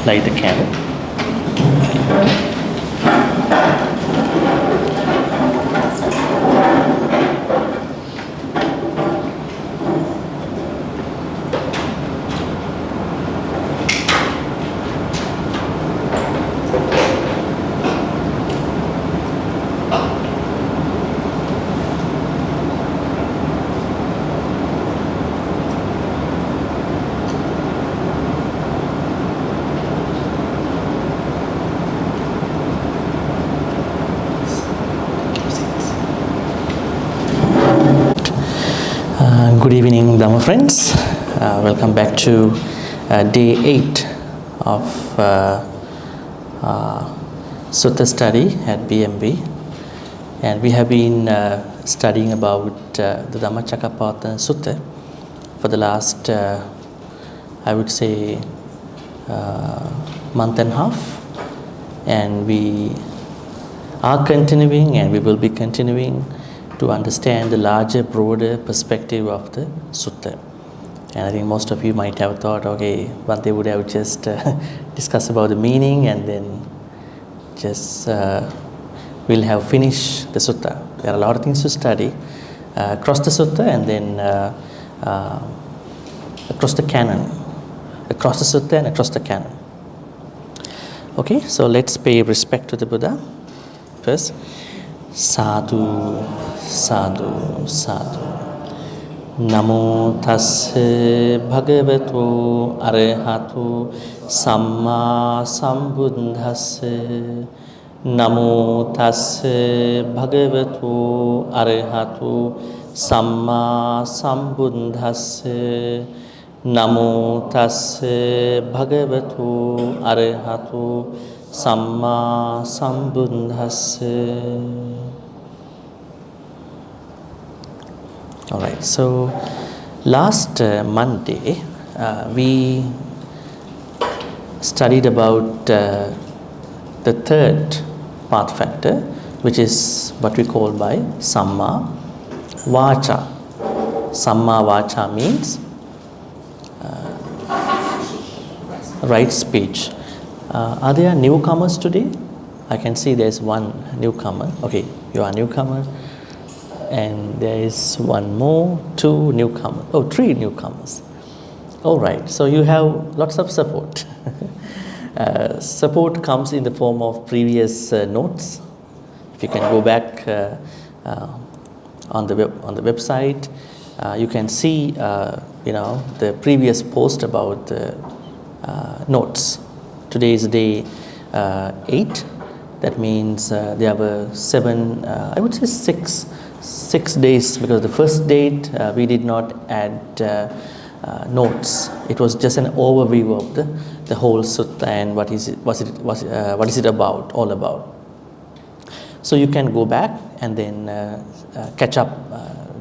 light the candle. Good evening, Dhamma friends. Welcome back to day 8 of Sutta study at BMV. And we have been studying about the Dhammacakkappavattana Sutta for the last, I would say, month and a half. And we are continuing and we will be continuing to understand the larger, broader perspective of the sutta. And I think most of you might have thought, okay, Bhante would have just discussed about the meaning and then just we'll have finished the sutta. There are a lot of things to study across the sutta and then across the canon. Across the sutta and across the canon. Okay, so let's pay respect to the Buddha first. Sadhu, sadhu, sadhu. Namo tasse bhagavato arahato Sammā sambuddhasse. Namo tasse bhagavato arahato Sammā sambuddhasse. Namo tasse bhagavato arahato Sammā sambuddhasse. All right, so last Monday we studied about the third path factor, which is what we call by Sammā Vāca. Sammā Vāca means right speech. Are there newcomers today? I can see there's one newcomer. Okay, you are a newcomer. And there is one more, two newcomers. Oh, three newcomers. All right, so you have lots of support. Support comes in the form of previous notes. If you can go back on the website, you can see the previous post about notes. Today is day 8. That means there were 7, I would say 6 days, because the first date we did not add notes. It was just an overview of the whole sutta and what is it about, all about. So you can go back and then catch up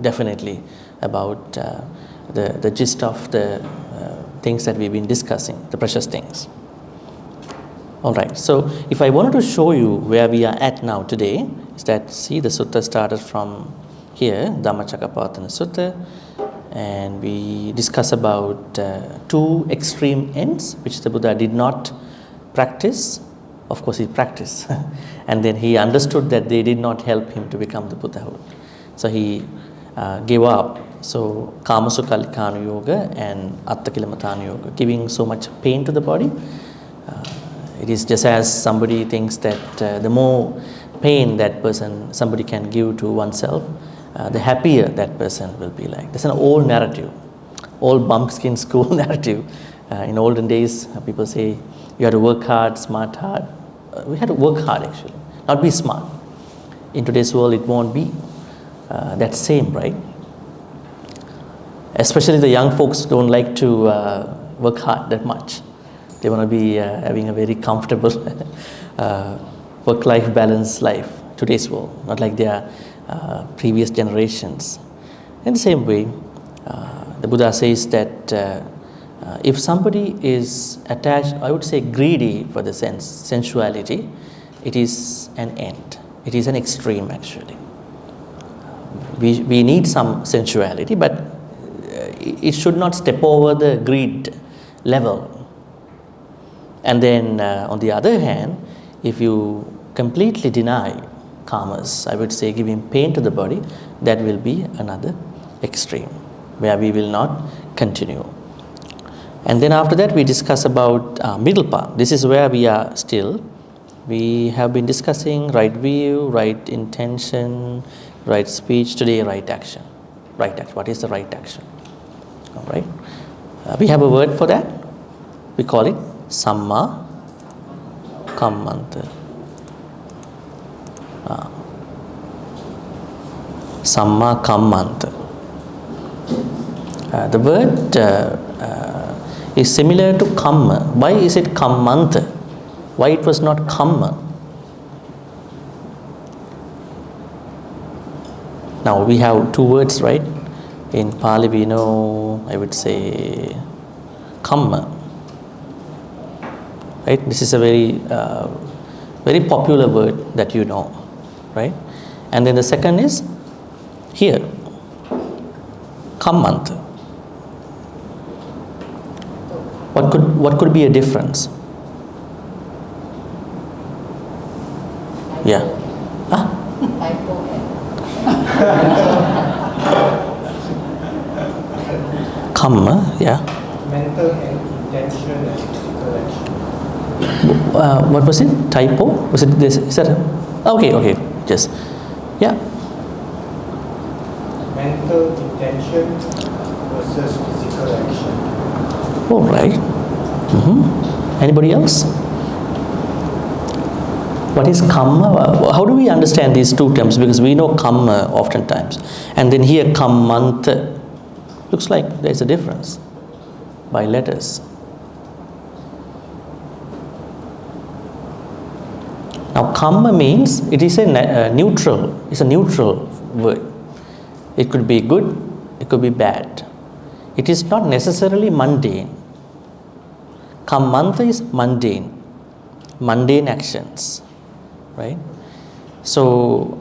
definitely about the gist of the things that we've been discussing, the precious things. All right, so if I wanted to show you where we are at now today, is that, see, the sutta started from here, Dhammacakkappavattana Sutta, and we discuss about 2 extreme ends, which the Buddha did not practice. Of course, he practiced, and then he understood that they did not help him to become the Buddhahood. So he gave up. So, Kāmasukkallikkhānu Yoga and Atthakilamathānu Yoga, giving so much pain to the body. It is just as somebody thinks that the more pain that somebody can give to oneself, the happier that person will be like. That's an old narrative, old bumpkin school narrative. In olden days, people say you have to work hard, smart hard. We have to work hard actually, not be smart. In today's world, it won't be that same, right? Especially the young folks don't like to work hard that much. They want to be having a very comfortable work-life balance life, today's world, not like their previous generations. In the same way, the Buddha says that if somebody is attached, I would say greedy for the sensuality, it is an end. It is an extreme actually. We need some sensuality, but it should not step over the greed level. And then on the other hand, if you completely deny karmas, I would say giving pain to the body, that will be another extreme where we will not continue. And then after that we discuss about middle path. This is where we are still. We have been discussing right view, right intention, right speech. Today, right action. Right action. What is the right action? All right. We have a word for that. We call it Sammā Kammanta. Sammā Kammanta. The word is similar to Kamma. Why is it Kammanta? Why it was not Kamma? Now we have two words, right? In Pali we know, I would say, Kamma. Right? This is a very popular word that you know, right? And then the second is here, Kammanta. What could be a difference? Yeah. Kamma, yeah. Mental and intention and physical action. What was it? Typo? Was it this? Is that? Okay. Just, yeah. Mental intention versus physical action. All right. Anybody else? What is Kamma? How do we understand these two terms? Because we know Kamma oftentimes. And then here Kammanta. Looks like there's a difference by letters. Now Kamma means it is a neutral. It's a neutral word. It could be good, it could be bad. It is not necessarily mundane. Kammanta is mundane actions, right? So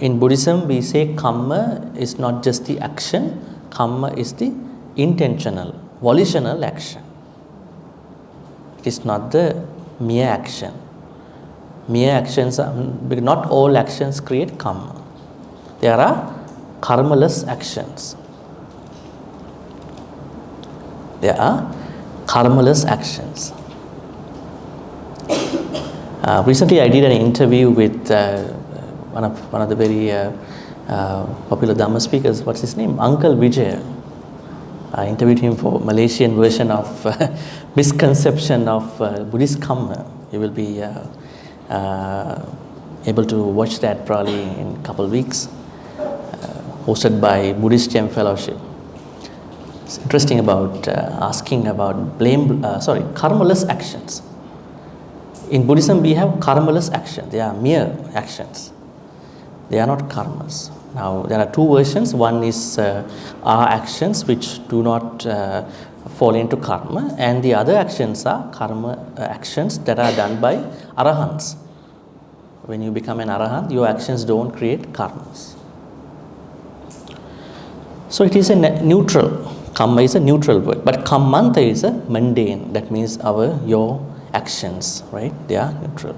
in Buddhism we say Kamma is not just the action, Kamma is the intentional, volitional action. It is not the mere action. Mere actions are, not all actions create Kamma. There are karmaless actions. There are karmaless actions. Recently I did an interview with one of the very popular Dhamma speakers. What's his name? Uncle Vijay. I interviewed him for Malaysian version of misconception of Buddhist Kamma. You will be able to watch that probably in a couple of weeks. Hosted by Buddhist Gem Fellowship. It's interesting about asking about karmaless actions. In Buddhism we have karmaless actions. They are mere actions. They are not karmas. Now there are two versions. One is our actions which do not fall into karma, and the other actions are karma actions that are done by arahants. When you become an arahant, your actions don't create karmas. So it is a neutral. Kamma is a neutral word, but Kammanta is a mundane. That means your actions, right? They are neutral.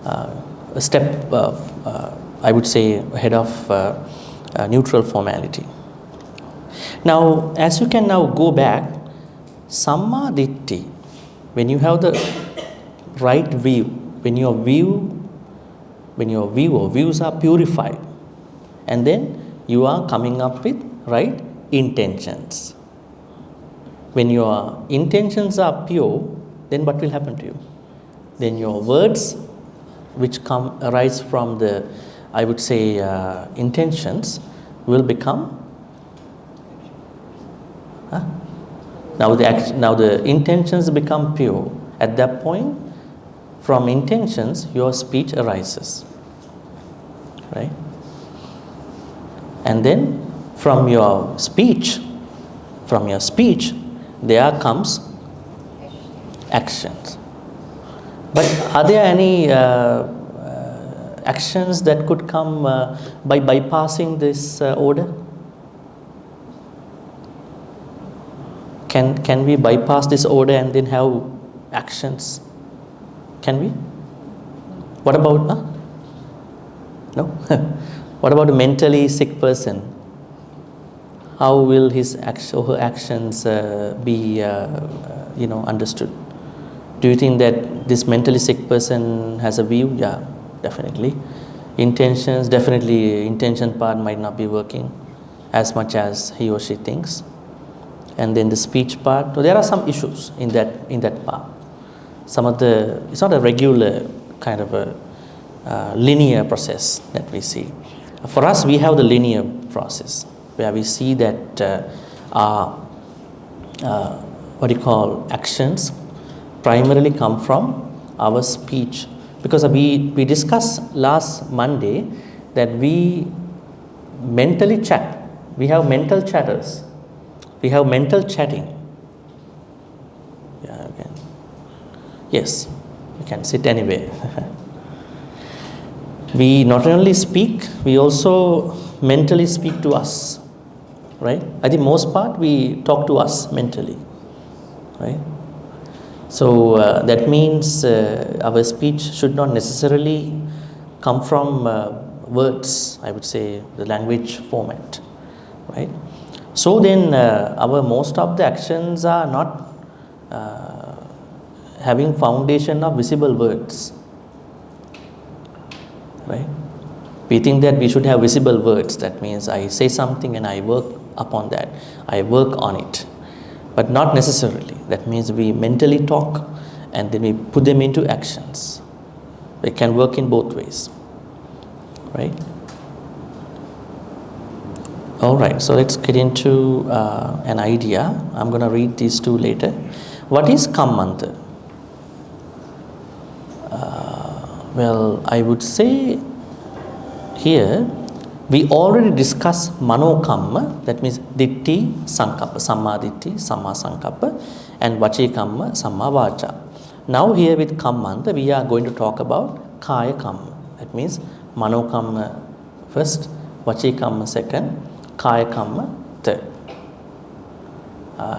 A step, I would say, ahead of neutral formality. Now, as you can now go back, Sammā Diṭṭhi, when you have the right view, when your views are purified, and then you are coming up with right intentions. When your intentions are pure, then what will happen to you? Then your words which arise from the, I would say, intentions will become now the intentions become pure. At that point, from intentions your speech arises, right? And then from your speech there comes actions. But are there any actions that could come by bypassing this order? Can we bypass this order and then have actions? Can we? What about, no? What about a mentally sick person? How will his or her actions be understood? Do you think that this mentally sick person has a view? Yeah, definitely. Intentions, definitely intention part might not be working as much as he or she thinks. And then the speech part, so there are some issues in that part. It's not a regular kind of a linear process that we see. For us, we have the linear process where we see that our actions primarily come from our speech, because we discussed last Monday that we mentally chat. We have mental chatters. We have mental chatting. Yeah, okay. Yes, you can sit anywhere. We not only speak, we also mentally speak to us, right? I think most part we talk to us mentally, right? So that means our speech should not necessarily come from words, I would say, the language format, right? So then our most of the actions are not having foundation of visible words, right? We think that we should have visible words. That means I say something and I work upon that. I work on it. But not necessarily. That means we mentally talk and then we put them into actions. It can work in both ways, right? All right, so let's get into an idea. I'm going to read these two later. What is Kammanta? Well, I would say here we already discussed Mano Kamma, that means Ditti Sankappa, Sammā Ditti, Sammā Sankappa, and Vaci Kamma, Sammā Vaca. Now here with Kammanta, we are going to talk about Kaya Kamma. That means Mano Kamma first, Vaci Kamma second, Kaya Kamma third.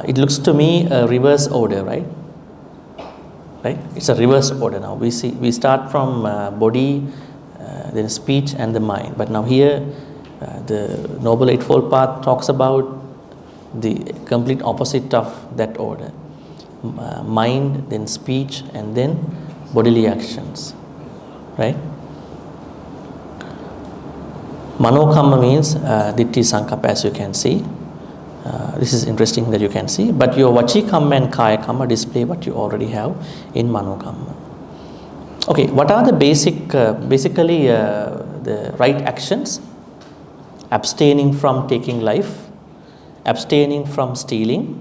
It looks to me a reverse order, right? Right? It's a reverse order now. We start from body, then speech and the mind. But now here, the Noble Eightfold Path talks about the complete opposite of that order. Mind, then speech, and then bodily actions. Right? Mano Kamma means Ditti Sankappa, as you can see. This is interesting that you can see. But your Vaci Kamma and Kaya Kamma display what you already have in Mano Kamma. Okay, what are the basically the right actions? Abstaining from taking life, abstaining from stealing,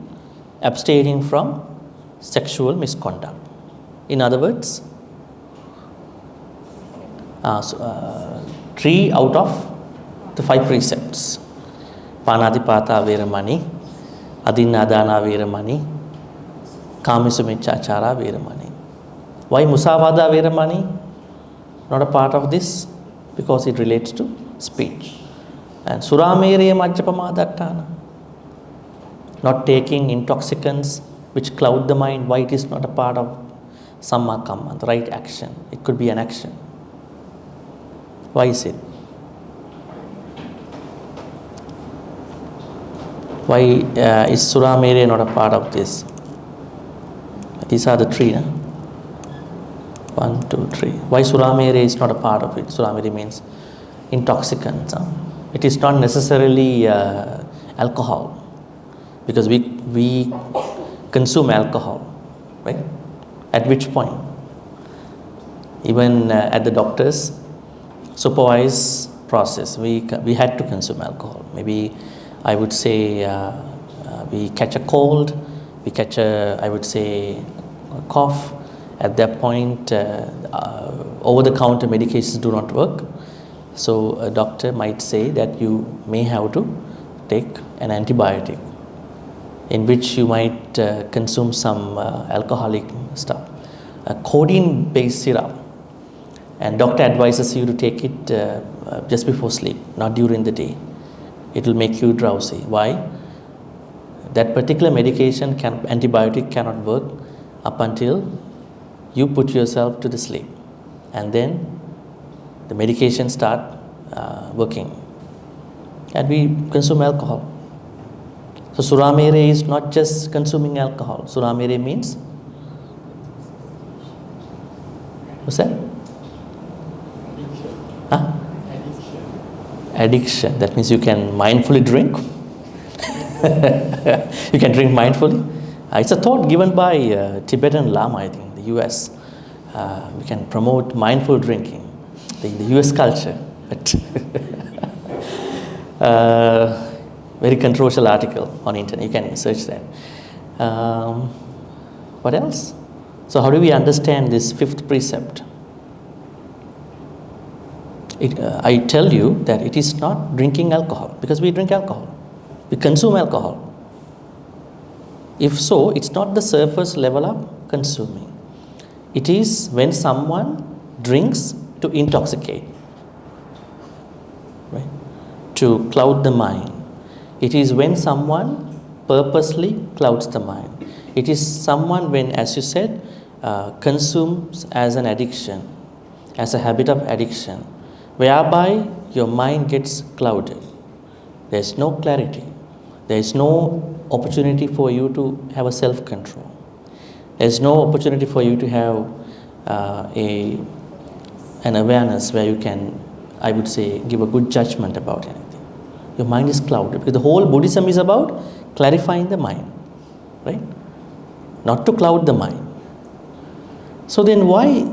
abstaining from sexual misconduct. In other words, 3 out of the 5 precepts. Pānātipātā Veramani, Adinādānā Veramani, Kāmisamiccāchārā Veramani. Why Musāvādā Veramani? Not a part of this, because it relates to speech. And Surameraya Majjapamādaṭṭāna, not taking intoxicants which cloud the mind. Why it is not a part of Sammā Kamma, the right action? It could be an action. Why is it? Why is Surameraya not a part of this? These are the 3, no? 1, 2, 3. Why Surameraya is not a part of it? Surameraya means intoxicants. It is not necessarily alcohol, because we consume alcohol, right? At which point? Even at the doctor's supervised process, we had to consume alcohol. Maybe I would say we catch a cold, we catch I would say a cough. At that point, over-the-counter medications do not work. So a doctor might say that you may have to take an antibiotic, in which you might consume some alcoholic stuff, a codeine-based syrup. And doctor advises you to take it just before sleep, not during the day. It will make you drowsy. Why? That particular medication, antibiotic, cannot work up until you put yourself to the sleep, and then the medication start working, and we consume alcohol. So Suramere is not just consuming alcohol. Suramere means, what's that? Huh? Addiction. That means you can mindfully drink. You can drink mindfully. It's a thought given by Tibetan Lama, I think, in the US. We can promote mindful drinking in the US culture. But very controversial article on internet. You can search that. What else? So how do we understand this fifth precept? I tell you that it is not drinking alcohol, because we drink alcohol. We consume alcohol. If so, it's not the surface level of consuming. It is when someone drinks to intoxicate, right? To cloud the mind. It is when someone purposely clouds the mind. It is someone when, as you said, consumes as an addiction, as a habit of addiction, whereby your mind gets clouded. There is no clarity. There is no opportunity for you to have a self-control. There is no opportunity for you to have an awareness where you can, I would say, give a good judgment about anything. Your mind is clouded, because the whole Buddhism is about clarifying the mind, right? Not to cloud the mind. So then why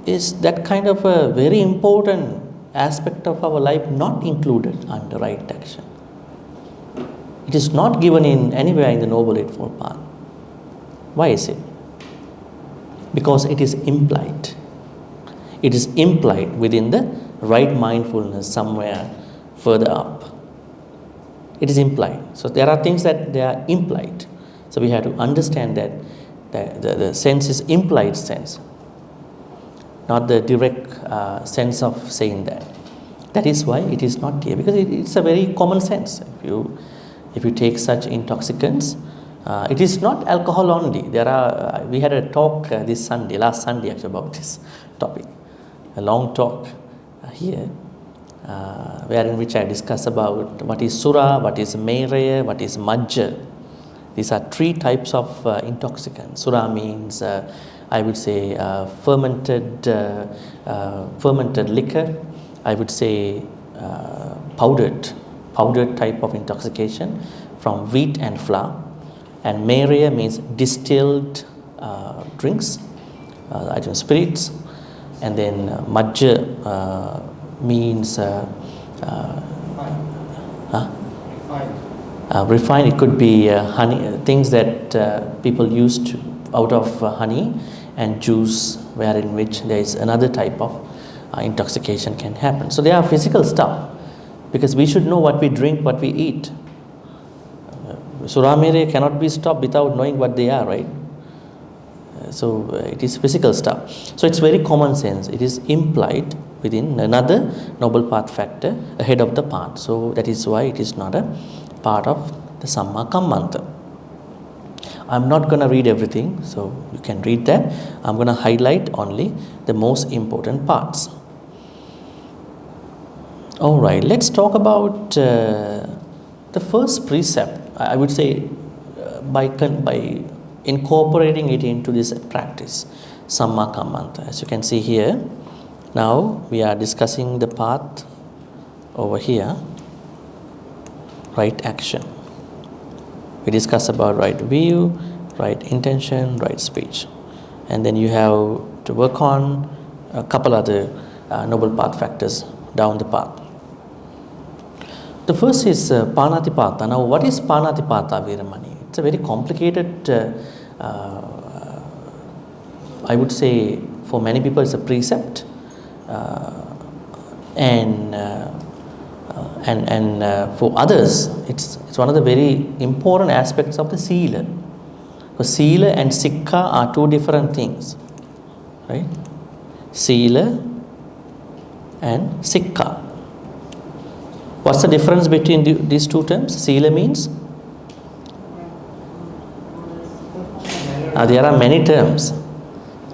is that kind of a very important aspect of our life not included under right action? It is not given in anywhere in the Noble Eightfold Path. Why is it? Because it is implied. It is implied within the right mindfulness somewhere further up. It is implied. So there are things that they are implied. So we have to understand that the sense is implied sense, not the direct sense of saying that. That is why it is not here, because it's a very common sense. If you take such intoxicants, it is not alcohol only. We had a talk last Sunday actually, about this topic, a long talk here, wherein which I discuss about what is Sura, what is Mereya, what is Majja. These are three types of intoxicants. Sura means, I would say, fermented liquor. I would say powdered type of intoxication from wheat and flour. And Mereya means distilled drinks, spirits. And then Majja means refined. It could be honey, things that people used out of honey and juice, wherein which there is another type of intoxication can happen. So they are physical stuff, because we should know what we drink, what we eat. Suramere cannot be stopped without knowing what they are, right? So it is physical stuff. So it's very common sense. It is implied within another noble path factor ahead of the path. So that is why it is not a part of the Sammā Kammanta. I'm not going to read everything, so you can read that. I'm going to highlight only the most important parts. All right, let's talk about the first precept. I would say by incorporating it into this practice, Sammā Kammanta. As you can see here, now we are discussing the path over here, right action. We discuss about right view, right intention, right speech. And then you have to work on a couple other noble path factors down the path. The first is Panatipata. Now, what is Panatipata, Veeramani? It's a very complicated, I would say, for many people it's a precept, and for others it's one of the very important aspects of the Sila. Because Sila and Sikha are two different things, right? Sila and Sikha. What's the difference between these two terms? Sila means? There are many terms.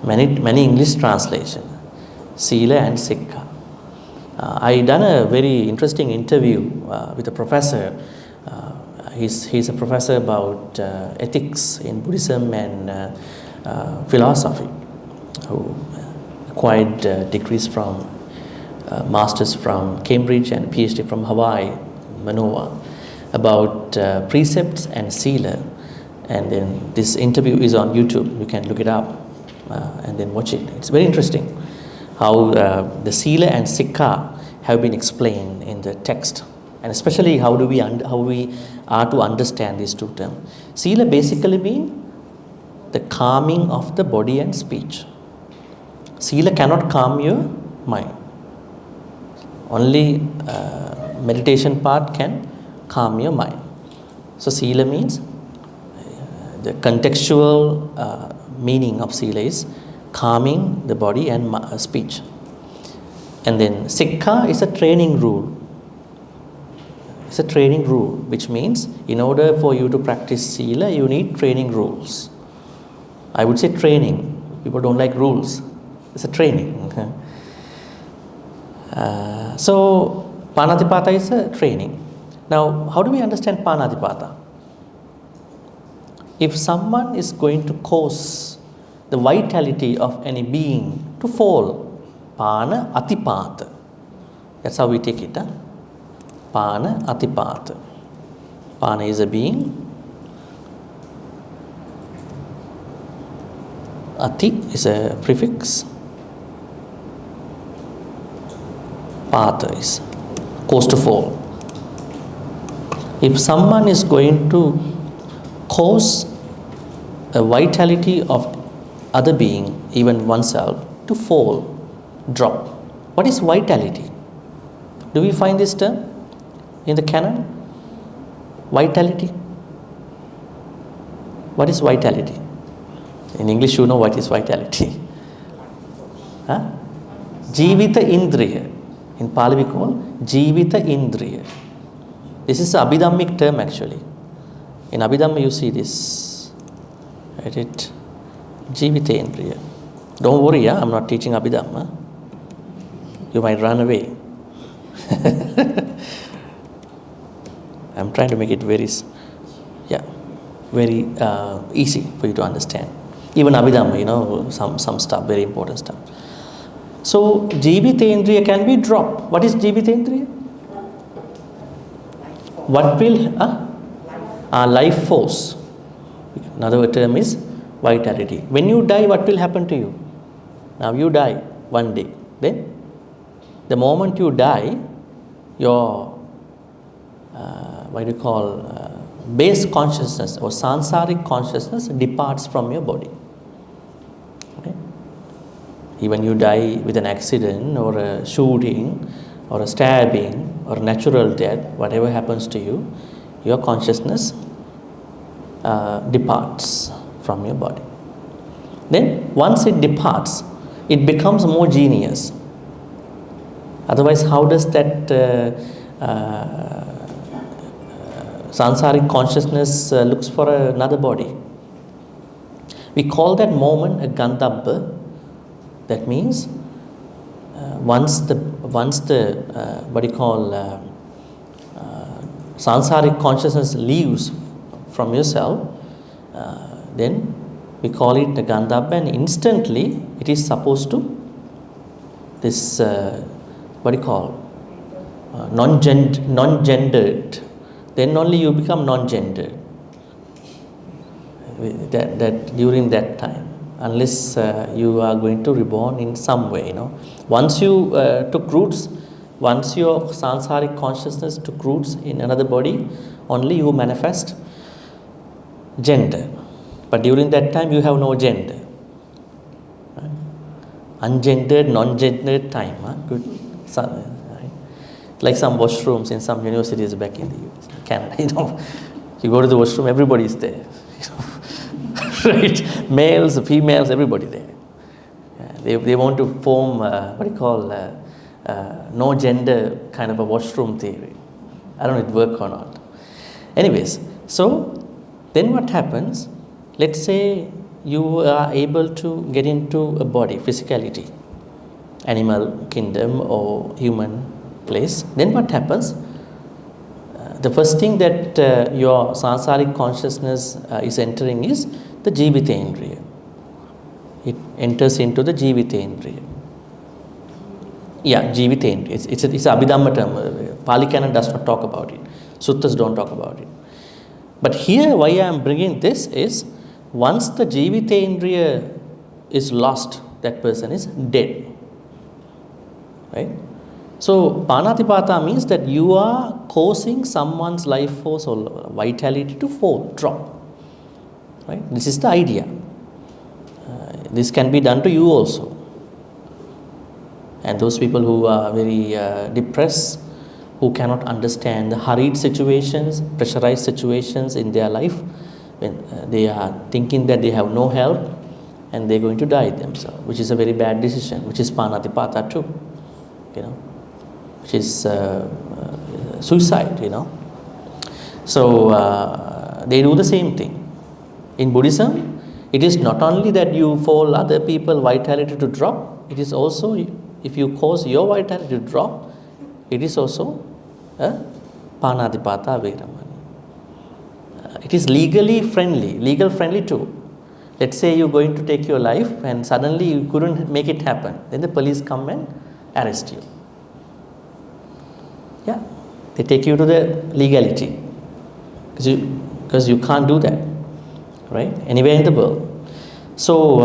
many English translation, Sila and Sikha. I done a very interesting interview with a professor. He's a professor about ethics in Buddhism and philosophy, who acquired degrees from masters from Cambridge and PhD from Hawaii, Manoa, about precepts and sila. And then this interview is on YouTube. You can look it up and then watch it. It's very interesting how the sila and sikha have been explained in the text, and especially how we are to understand these two terms. Sila basically means the calming of the body and speech. Sila cannot calm your mind. Only meditation part can calm your mind. So sila means, the contextual meaning of sila is calming the body and speech. And then sikha is a training rule. It's a training rule, which means in order for you to practice sila, you need training rules. I would say training. People don't like rules. It's a training. So panatipata is a training. Now, how do we understand panatipata? If someone is going to cause the vitality of any being to fall, pana atipata. That's how we take it. Pana atipata. Pana is a being. Ati is a prefix. Pata is cause to fall. If someone is going to cause a vitality of other being, even oneself, to fall, drop. What is vitality? Do we find this term in the canon? Vitality. What is vitality? In English, you know what is vitality. Huh? Jivita Indriya. In Pali we call Jivita Indriya. This is an Abhidhammic term actually. In Abhidhamma you see this. Write it. Jivita Indriya. Don't worry, I'm not teaching Abhidhamma. You might run away. I'm trying to make it very easy for you to understand. Even Abhidhamma, some stuff, very important stuff. So, Jivitendriya can be dropped. What is Jivitendriya? What will? Life force. Another term is vitality. When you die, what will happen to you? Now you die one day. Then, the moment you die, your base consciousness or sansaric consciousness departs from your body. Okay? Even you die with an accident or a shooting or a stabbing or natural death, whatever happens to you, your consciousness departs from your body. Then once it departs, it becomes homogeneous. Otherwise, how does that sansaric consciousness looks for another body? We call that moment a gandhabba. That means once the sansaric consciousness leaves from yourself, then we call it a gandhabba, and instantly it is supposed to this non-gendered. Then only you become non-gendered. That during that time, unless you are going to reborn in some way, Once you took roots, once your sansaric consciousness took roots in another body, only you manifest gender. But during that time, you have no gender. Right? Ungendered, non-gendered time. Good. Right? Like some washrooms in some universities back in the US, Canada. You go to the washroom, everybody is there. Right? Males, females, everybody there. They want to form no gender kind of a washroom theory. I don't know if it work or not. Anyways, so then what happens? Let's say you are able to get into a body, physicality, animal kingdom or human place, then what happens? The first thing that your sansaric consciousness is entering is the Jivitendriya. It enters into the Jivitendriya. Yeah, Jivitendriya. It's a Abhidhamma term. Pali Canon does not talk about it. Suttas don't talk about it. But here, why I am bringing this is, once the Jivitendriya is lost, that person is dead. Right? So, Panatipata means that you are causing someone's life force or vitality to fall, drop. Right? This is the idea. This can be done to you also. And those people who are very depressed, who cannot understand the hurried situations, pressurized situations in their life, when they are thinking that they have no help and they're going to die themselves, which is a very bad decision, which is Panatipata too, which is suicide, So they do the same thing. In Buddhism, it is not only that you fall other people's vitality to drop, it is also, if you cause your vitality to drop, it is also Panatipata Veramani. It is legal friendly too. Let's say you're going to take your life and suddenly you couldn't make it happen. Then the police come and arrest you. Yeah, they take you to the legality. Because you can't do that, right? Anywhere in the world. So,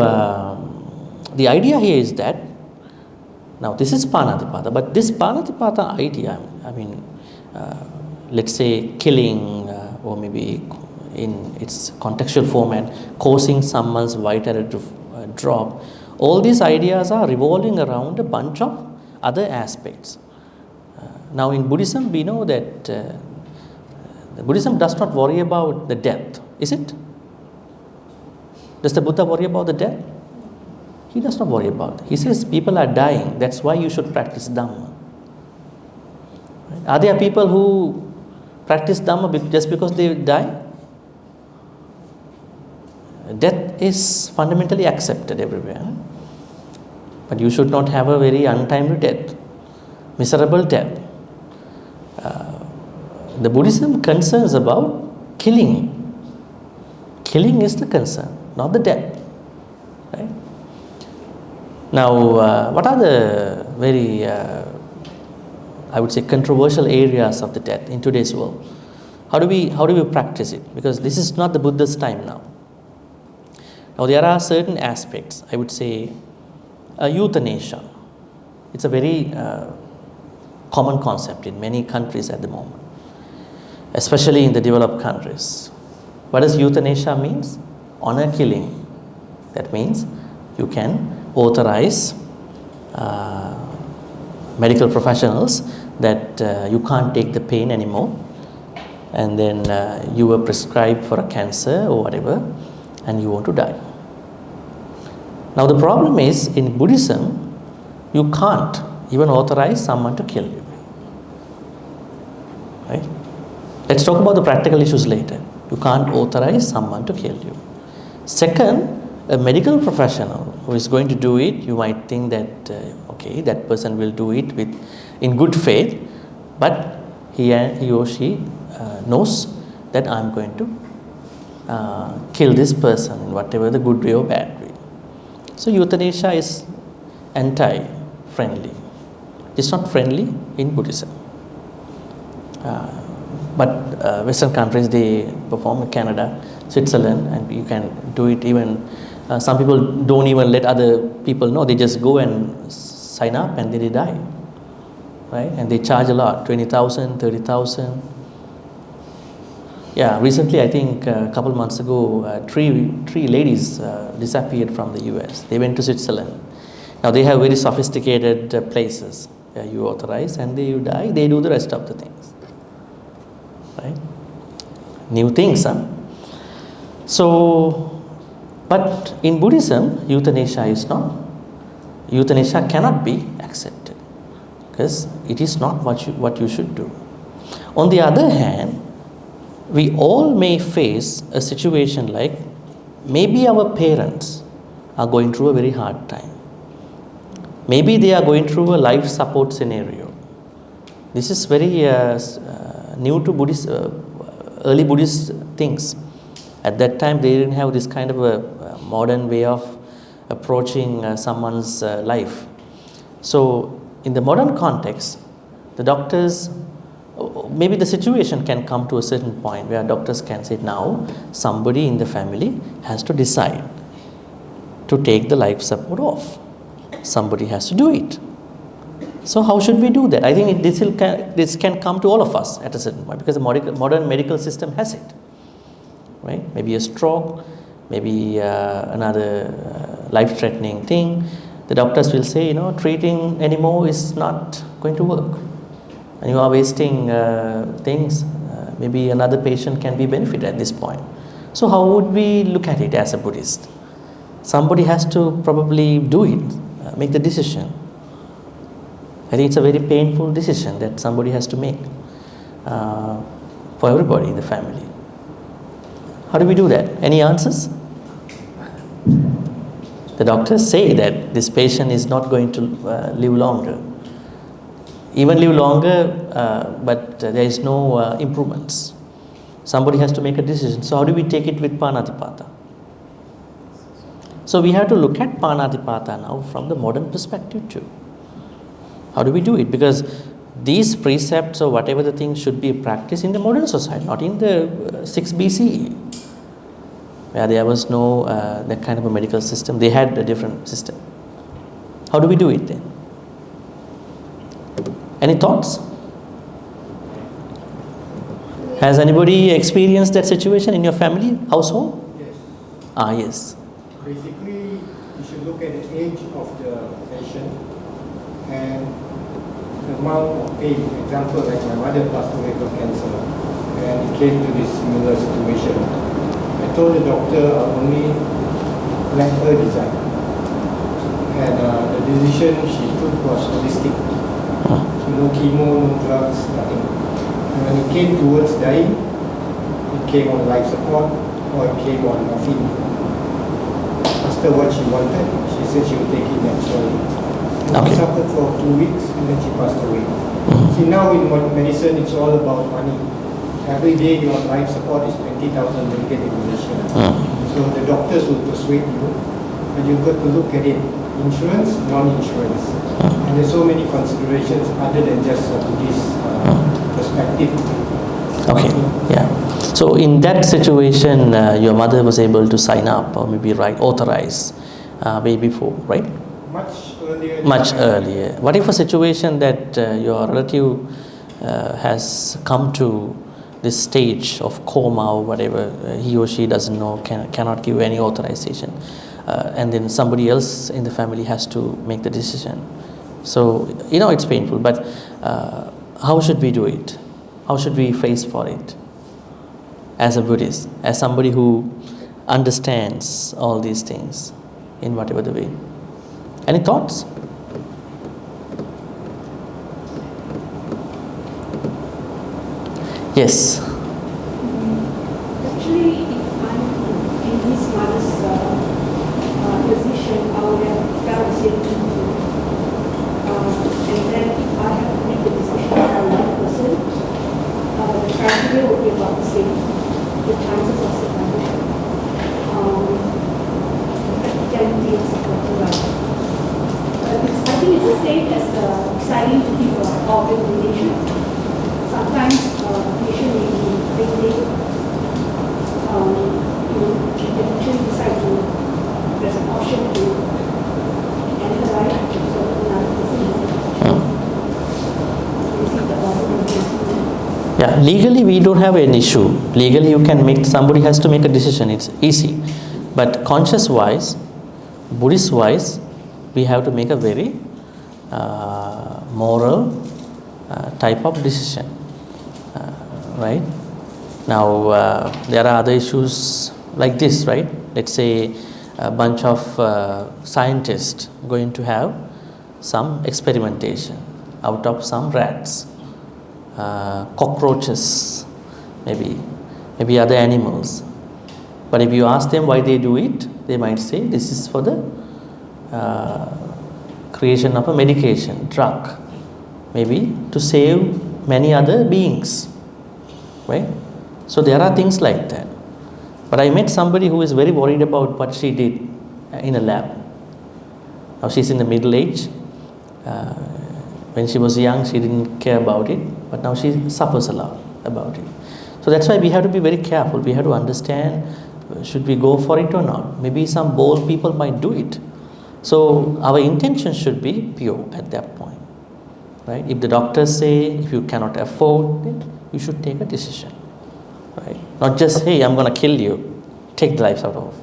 the idea here is that, now this is Panatipata, but this Panatipata idea, let's say killing, or maybe in its contextual format, causing someone's vitality to drop, all these ideas are revolving around a bunch of other aspects. Now in Buddhism, we know that Buddhism does not worry about the death, is it? Does the Buddha worry about the death? He does not worry about it. He says people are dying, that's why you should practice Dhamma. Right? Are there people who practice Dhamma just because they die? Death is fundamentally accepted everywhere. But you should not have a very untimely death, miserable death. The Buddhism concerns about killing. Killing is the concern, not the death. Right? Now, what are the very, I would say, controversial areas of the death in today's world? How do we practice it? Because this is not the Buddha's time now. Now, there are certain aspects, I would say, euthanasia. It's a very common concept in many countries at the moment, especially in the developed countries. What does euthanasia means? Honor killing. That means you can authorize medical professionals that you can't take the pain anymore, and then you were prescribed for a cancer or whatever, and you want to die. Now the problem is, in Buddhism, you can't even authorize someone to kill you. Right? Let's talk about the practical issues later. You can't authorize someone to kill you. Second, a medical professional who is going to do it, you might think that, okay, that person will do it in good faith, but he or she knows that I'm going to kill this person in whatever the good way or bad way. So euthanasia is anti-friendly. It's not friendly in Buddhism. But Western countries, they perform in Canada, Switzerland, and you can do it even, some people don't even let other people know, they just go and sign up and then they die. Right? And they charge a lot, 20,000, 30,000. Yeah, recently I think a couple months ago, three ladies disappeared from the US. They went to Switzerland. Now they have very sophisticated places where you authorize and you die, they do the rest of the things. Right? New things, huh? So, but in Buddhism, euthanasia cannot be accepted because it is not what you should do. On the other hand, we all may face a situation like maybe our parents are going through a very hard time. Maybe they are going through a life support scenario. This is very new to Buddhist, early Buddhist things. At that time, they didn't have this kind of a modern way of approaching someone's life. So, in the modern context, the doctors, maybe the situation can come to a certain point where doctors can say, now somebody in the family has to decide to take the life support off. Somebody has to do it. So how should we do that? I think this can come to all of us at a certain point, because the modern medical system has it. Right? Maybe a stroke, maybe another life-threatening thing. The doctors will say, treating anymore is not going to work. And you are wasting things. Maybe another patient can be benefited at this point. So how would we look at it as a Buddhist? Somebody has to probably do it, make the decision. I think it's a very painful decision that somebody has to make for everybody in the family. How do we do that? Any answers? The doctors say that this patient is not going to live longer. Even live longer, but there is no improvements. Somebody has to make a decision. So how do we take it with Panatipata? So we have to look at Panatipata now from the modern perspective too. How do we do it? Because these precepts or whatever the things should be practiced in the modern society, not in the 6 BCE, where there was no that kind of a medical system. They had a different system. How do we do it then? Any thoughts? Has anybody experienced that situation in your family, household? Yes. Yes. Basically, you should look at the age of the patient and the amount of pain. For example, like my mother passed away from cancer, and it came to this similar situation. I told the doctor I'll only let her decide. And the decision she took was holistic. So no chemo, no drugs, nothing. And when it came towards dying, it came on life support or it came on morphine. After what she wanted, she said she would take it naturally. And she suffered for 2 weeks and then she passed away. See, now in medicine, it's all about money. Every day your life support is 20,000 ringgit in Malaysia. So the doctors will persuade you, but you've got to look at it. Insurance, non-insurance. And there's so many considerations other than just a Buddhist perspective. Okay, yeah. So in that situation, your mother was able to sign up or maybe authorize way before, right? Much earlier. Much earlier. What if a situation that your relative has come to this stage of coma or whatever, he or she doesn't know, cannot give any authorization, and then somebody else in the family has to make the decision. So, it's painful, but how should we do it? How should we face for it? As a Buddhist, as somebody who understands all these things in whatever the way. Any thoughts? Yes. Actually, if I'm in his mother's position, I would have felt the same thing too. And then if I have to make the decision for one person, the criteria would be about the same. The chances of survival. Practicality and supportive life. I think it's the same as deciding to give an organ donation. Sometimes patient may be very you can actually decide to, there's an option to end her life, so another person has an option to receive the organ. Yeah, legally we don't have an issue. Legally you can somebody has to make a decision, it's easy. But conscious wise, Buddhist wise, we have to make a very moral type of decision. Right? Now, there are other issues like this, right? Let's say a bunch of scientists going to have some experimentation out of some rats, cockroaches, maybe other animals. But if you ask them why they do it, they might say this is for the creation of a medication, drug, maybe to save many other beings, right? So there are things like that. But I met somebody who is very worried about what she did in a lab. Now she's in the middle age. When she was young, she didn't care about it, but now she suffers a lot about it. So that's why we have to be very careful. We have to understand, should we go for it or not? Maybe some bold people might do it. So our intention should be pure at that point, right? If the doctors say, if you cannot afford it, you should take a decision, right? Not just, hey, I'm going to kill you, take the lives out of.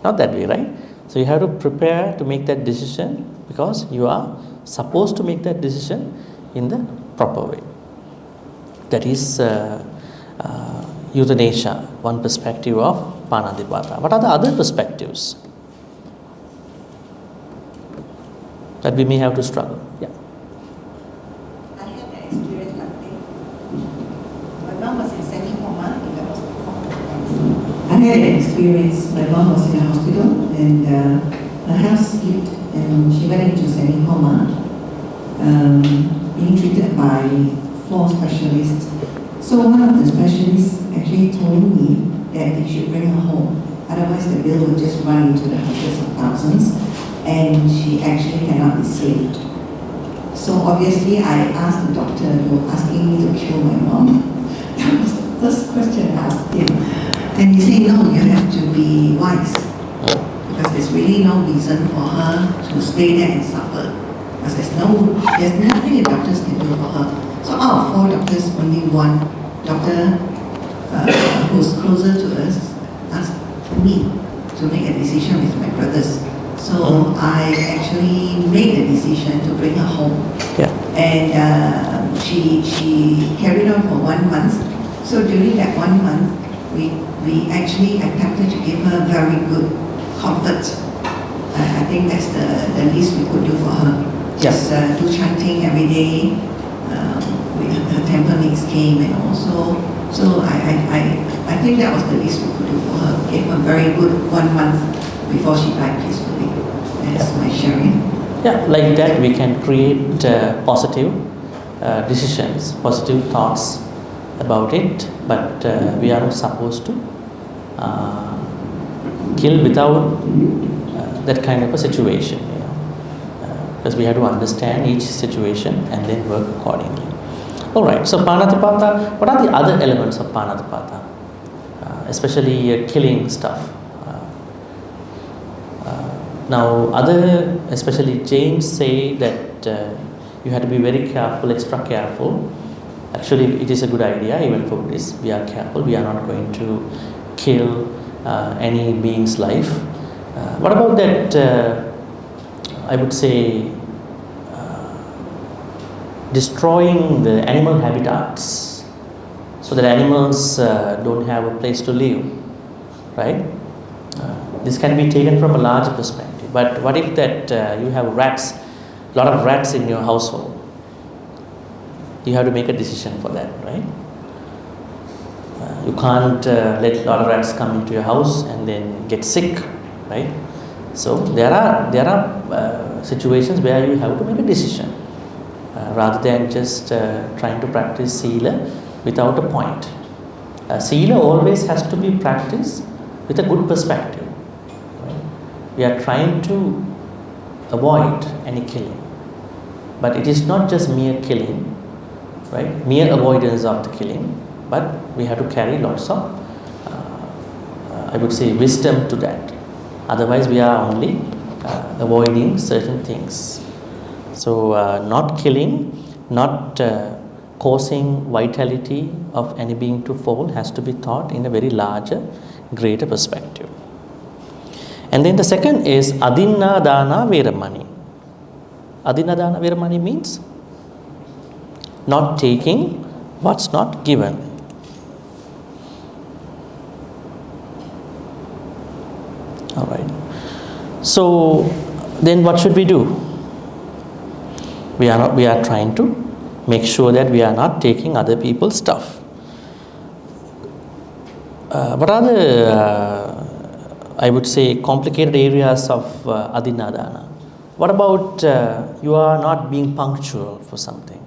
Not that way, right? So you have to prepare to make that decision because you are supposed to make that decision in the proper way. That is euthanasia, one perspective of Panatipata. What are the other perspectives that we may have to struggle? Yeah. I had an experience like this. My mom was in semi-coma in the hospital. I had an experience. My mom was in the hospital and her health slipped and she went into semi-coma, being treated by 4 specialists. So one of the specialists actually told me that they should bring her home, otherwise the bill would just run into the hundreds of thousands and she actually cannot be saved. So obviously I asked the doctor, you're asking me to kill my mom? That was the first question I asked him. And he said, no, you have to be wise. Because there's really no reason for her to stay there and suffer. Because there's nothing the doctors can do for her. So out of 4 doctors, only one doctor who's closer to us asked me to make a decision with my brothers. So I actually made the decision to bring her home. Yeah. And she carried on for 1 month. So during that 1 month, we actually attempted to give her very good comfort. I think that's the least we could do for her. Just do chanting every day. Her temper needs came and also, so I think that was the least we could do for her. Gave her very good 1 month before she died peacefully. That's my sharing. Yeah, like that we can create positive decisions, positive thoughts about it, but we are not supposed to kill without that kind of a situation, you know, because we have to understand each situation and then work accordingly. All right, so Panatipata, what are the other elements of Panatipata, especially killing stuff? Now, especially Jains say that you have to be very careful, extra careful. Actually, it is a good idea, even for Buddhists, we are careful, we are not going to kill any being's life. What about that, I would say, destroying the animal habitats so that animals don't have a place to live, right? This can be taken from a larger perspective. But what if that you have rats, a lot of rats in your household? You have to make a decision for that, right? You can't let a lot of rats come into your house and then get sick, right? So there are situations where you have to make a decision rather than just trying to practice sila without a point. Sila always has to be practiced with a good perspective. Right? We are trying to avoid any killing, but it is not just mere killing, right? Mere avoidance of the killing, but we have to carry lots of, I would say, wisdom to that. Otherwise, we are only avoiding certain things. So, not killing, not causing vitality of any being to fall has to be thought in a very larger, greater perspective. And then the second is Adinna Dana Veramani. Adinna Dana Veramani means not taking what's not given. All right. So then what should we do? We are trying to make sure that we are not taking other people's stuff. What are the I would say, complicated areas of adinadana. What about you are not being punctual for something?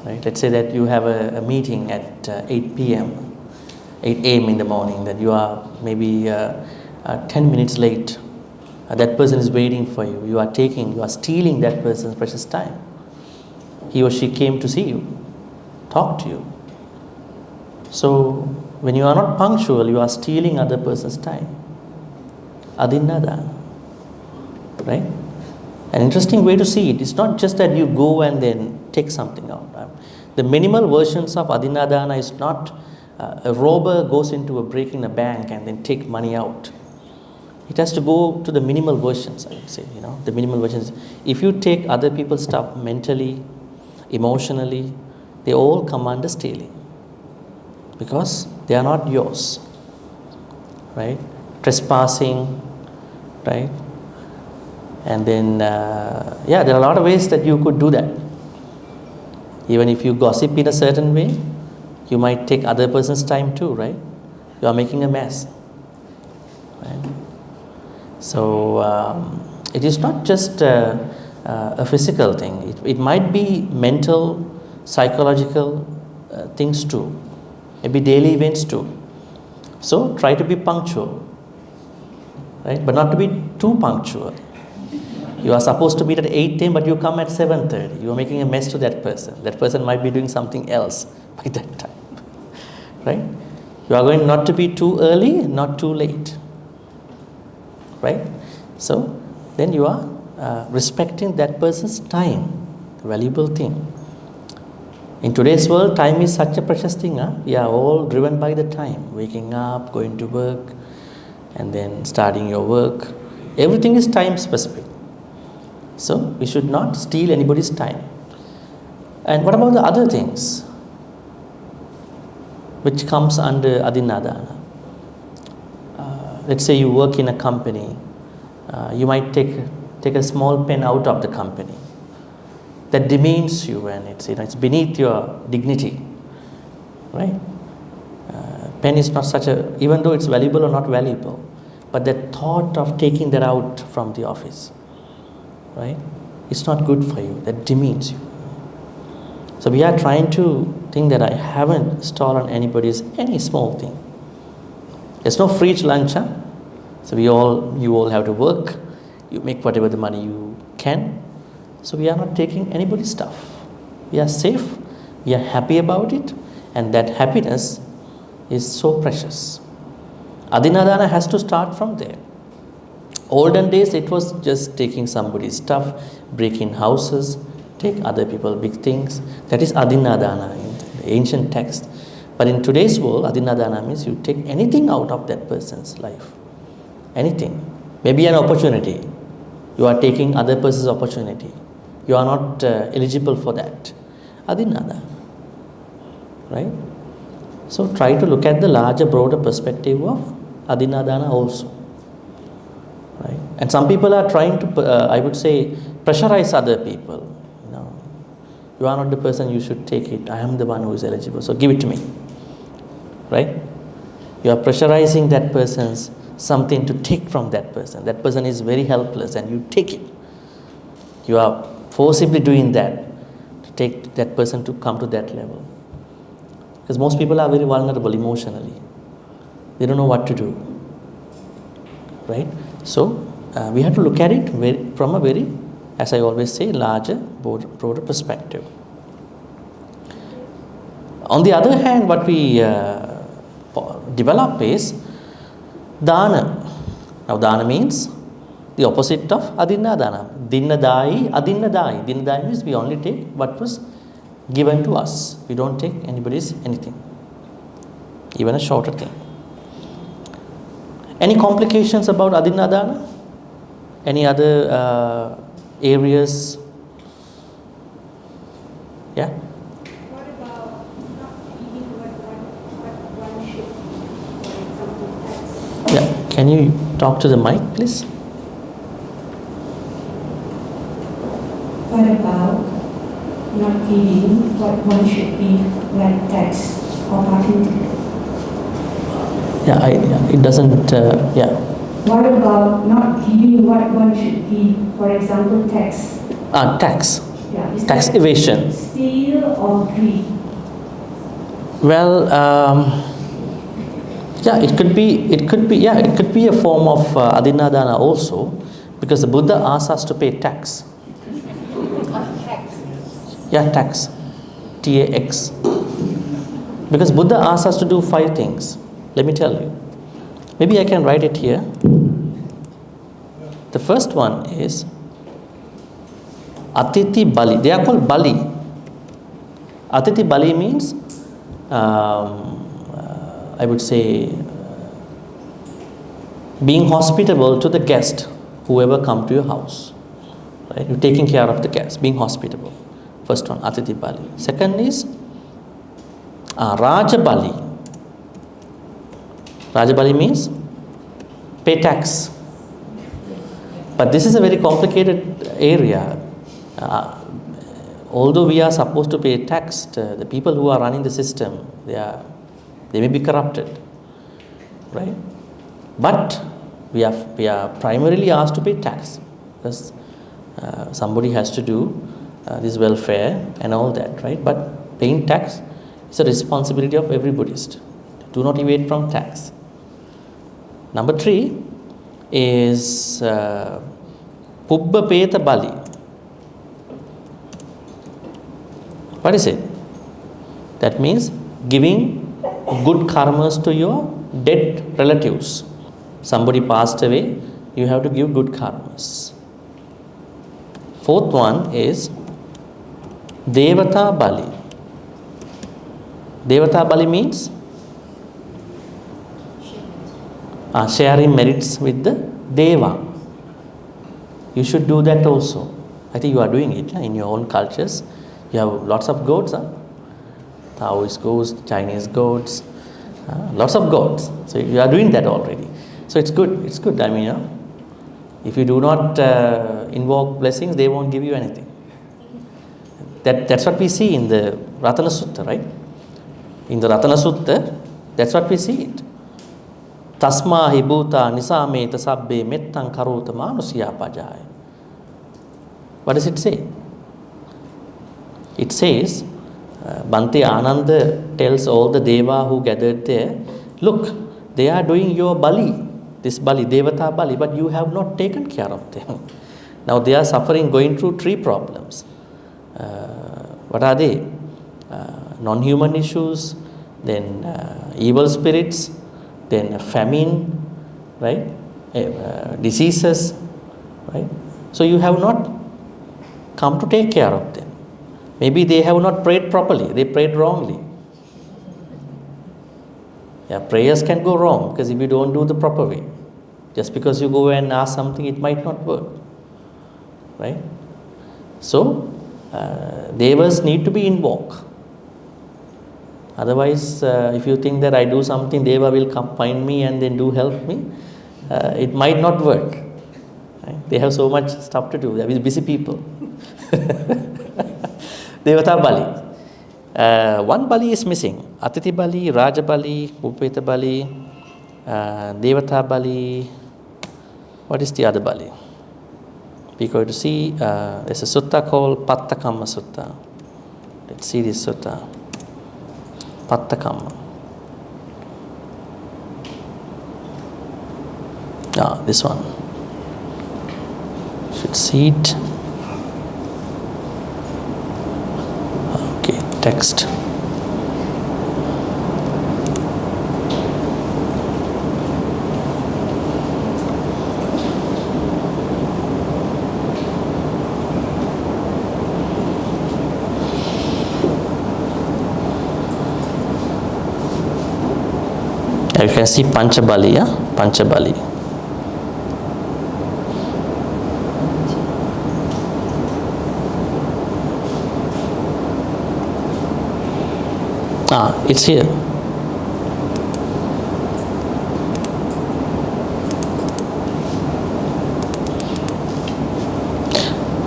Right? Let's say that you have a meeting at 8 p.m., 8 a.m. in the morning, that you are maybe 10 minutes late. That person is waiting for you. You are stealing that person's precious time. He or she came to see you, talk to you. So, when you are not punctual, you are stealing other person's time. Adinadana. Right? An interesting way to see it. It's not just that you go and then take something out. The minimal versions of adinadana is not a robber goes into a break in a bank and then take money out. It has to go to the minimal versions, I would say. The minimal versions. If you take other people's stuff mentally, emotionally, they all come under stealing. Because they are not yours. Right? Trespassing, right? And then, there are a lot of ways that you could do that. Even if you gossip in a certain way, you might take other person's time too, right? You are making a mess. Right? So, it is not just a physical thing. It might be mental, psychological things too. Maybe daily events too. So, try to be punctual. Right? But not to be too punctual. You are supposed to meet at 8 a.m. but you come at 7:30. You are making a mess to that person. That person might be doing something else by that time. Right? You are going not to be too early, not too late. Right? So, then you are respecting that person's time. Valuable thing. In today's world, time is such a precious thing. We are all driven by the time. Waking up, going to work, and then starting your work. Everything is time specific. So, we should not steal anybody's time. And what about the other things which comes under adinadana? Let's say you work in a company. You might take a small pen out of the company. That demeans you, and it's beneath your dignity. Right? Pen is not such a, even though it's valuable or not valuable, but the thought of taking that out from the office, right? It's not good for you. That demeans you. So we are trying to think that I haven't stolen anybody's any small thing. There's no free lunch, huh? So you all have to work. You make whatever the money you can. So we are not taking anybody's stuff. We are safe. We are happy about it, and that happiness is so precious. Adinadana has to start from there. Olden days, it was just taking somebody's stuff, breaking houses, take other people's big things. That is adinadana in the ancient text. But in today's world, adinadana means you take anything out of that person's life. Anything. Maybe an opportunity. You are taking other person's opportunity. You are not eligible for that. Adinadana. Right? So try to look at the larger, broader perspective of adinadana also. Right? And some people are trying to, I would say, pressurize other people. You are not the person, you should take it. I am the one who is eligible, so give it to me. Right? You are pressurizing that person's something to take from that person. That person is very helpless and you take it. You are forcibly doing that to take that person to come to that level. Because most people are very vulnerable emotionally. They don't know what to do. Right? So, we have to look at it from a very, as I always say, larger, broader perspective. On the other hand, what we develop is dana. Now, dana means the opposite of adinadana. Dinnadai, adinnadai. Dinnadai means we only take what was given to us. We don't take anybody's anything, even a shorter thing. Any complications about adinadana? Any other areas? Yeah? What about not eating what one should, for example, Yeah. Can you talk to the mic, please? What about not giving what one should be, like tax or parking ticket? Yeah, it doesn't, yeah. What about not giving what one should give? For example, tax. Tax. Yeah, is Tax that evasion. steal or greed? Well, yeah, it could be a form of adinadana also, because the Buddha asks us to pay tax. Yeah, tax. TAX. Because Buddha asks us to do 5 things. Let me tell you. Maybe I can write it here. The first one is Atiti Bali. They are called Bali. Atiti Bali means, I would say, being hospitable to the guest, whoever come to your house. Right? You're taking care of the guest, being hospitable. First one, Atiti Bali. Second is Raja Bali. Raja Bali means pay tax. But this is a very complicated area. Although we are supposed to pay tax, the people who are running the system, they may be corrupted, right? But we are primarily asked to pay tax, because somebody has to do this welfare and all that, right? But paying tax is a responsibility of every Buddhist. Do not evade from tax. Number 3 is Pubba Peta Bali. What is it? That means giving good karmas to your dead relatives. Somebody passed away, you have to give good karmas. 4th one is Devata Bali. Devata Bali means sharing merits with the Deva. You should do that also. I think you are doing it in your own cultures. You have lots of gods, Taoist gods, Chinese gods, lots of gods. So you are doing that already. So it's good. It's good. I mean, if you do not invoke blessings, they won't give you anything. That's what we see in the Ratana Sutta, right? In the Ratana Sutta, that's what we see it. Tasma hi bhuta nisame tasabbe mettan karota manusya pajaya. What does it say? It says, Bhante Ananda tells all the Deva who gathered there, look, they are doing your Bali, this Bali, Devata Bali, but you have not taken care of them. Now they are suffering, going through 3 problems. What are they? Non-human issues, then evil spirits, then famine, right? Diseases, right? So you have not come to take care of them. Maybe they have not prayed properly, they prayed wrongly. Yeah, prayers can go wrong because if you don't do the proper way, just because you go and ask something, it might not work, right? So, devas need to be invoked. Otherwise, if you think that I do something, Deva will come find me and then do help me, it might not work. Right? They have so much stuff to do. They are busy people. Devata Bali. One Bali is missing. Atiti Bali, Raja Bali, Upeta Bali, Devata Bali. What is the other Bali? We're going to see, there's a sutta called Patta Kamma Sutta. Let's see this sutta. Patta Kamma. This one. Should see it. Okay, text. You can see Panchabali, yeah? Panchabali. It's here.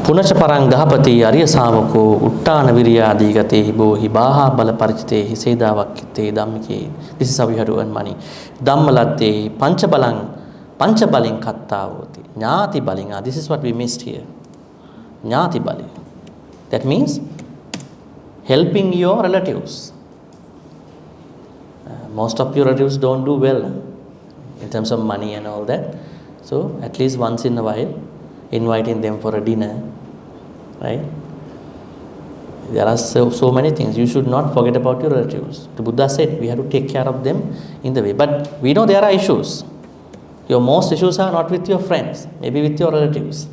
පුනච පරං ගහපති අරිය ශාවකෝ උට්ටාන විරියාදී ගතේ බෝහි බාහා බල පරිචිතේ සේදාවක්කිතේ ධම්මිකේ. This is how you have to earn money. ධම්මලද්දේ පංච බලෙන් කත්තාවෝති ඥාති බලෙන්. This is what we missed here. ඥාති බලෙන්. That means helping your relatives. Most of your relatives don't do well in terms of money and all that. So at least once in a while, inviting them for a dinner, right? There are so many things. You should not forget about your relatives. The Buddha said we have to take care of them in the way. But we know there are issues. Your most issues are not with your friends, maybe with your relatives.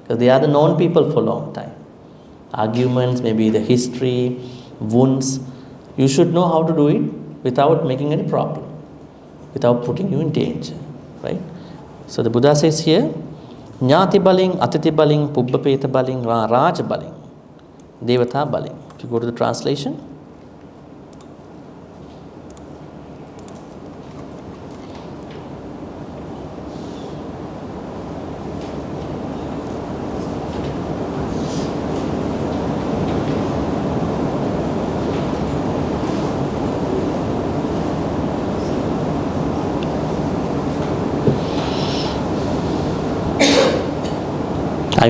Because they are the known people for a long time. Arguments, maybe the history, wounds. You should know how to do it without making any problem, without putting you in danger, right? So the Buddha says here, Jnati baling, Atiti baling, Pubbapeta baling, Raja baling, Devata baling. If you go to the translation,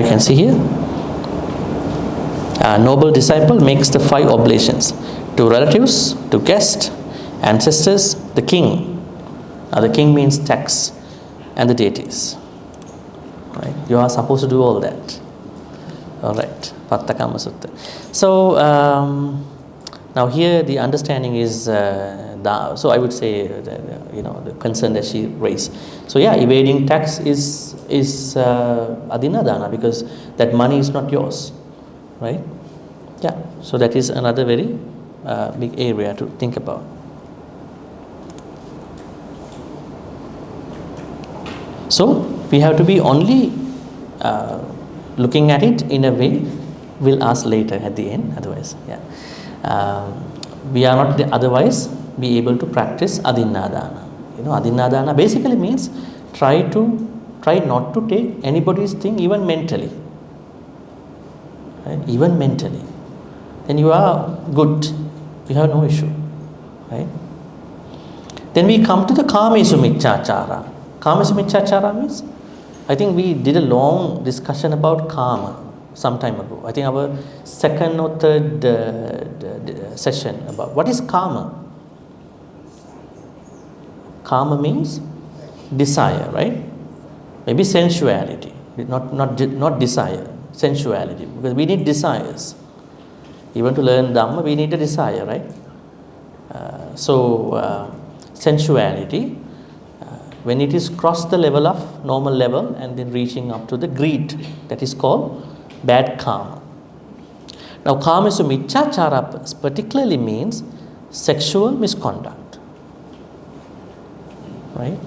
you can see here, a noble disciple makes the 5 oblations to relatives, to guests, ancestors, the king. The king means tax, and the deities. Right? You are supposed to do all that. All right, Patta Kamma Sutta. So now here the understanding is so I would say the concern that she raised. So yeah, evading tax is adinadana, because that money is not yours, right? Yeah, so that is another very big area to think about. So we have to be only looking at it in a way. We'll ask later at the end. Otherwise, we are not otherwise be able to practice adinadana. Adinadana basically means try not to take anybody's thing, even mentally. Right? Even mentally, then you are good. You have no issue, right? Then we come to the Kamesu Michachara. Kamesu Michachara means, I think we did a long discussion about Kama some time ago. I think our second or third session about what is Kama. Kama means desire, right? Maybe sensuality, not desire, sensuality, because we need desires. Even to learn Dhamma, we need a desire, right? So sensuality, when it is crossed the level of normal level and then reaching up to the greed, that is called bad karma. Now, Kamesu Michachara particularly means sexual misconduct, right?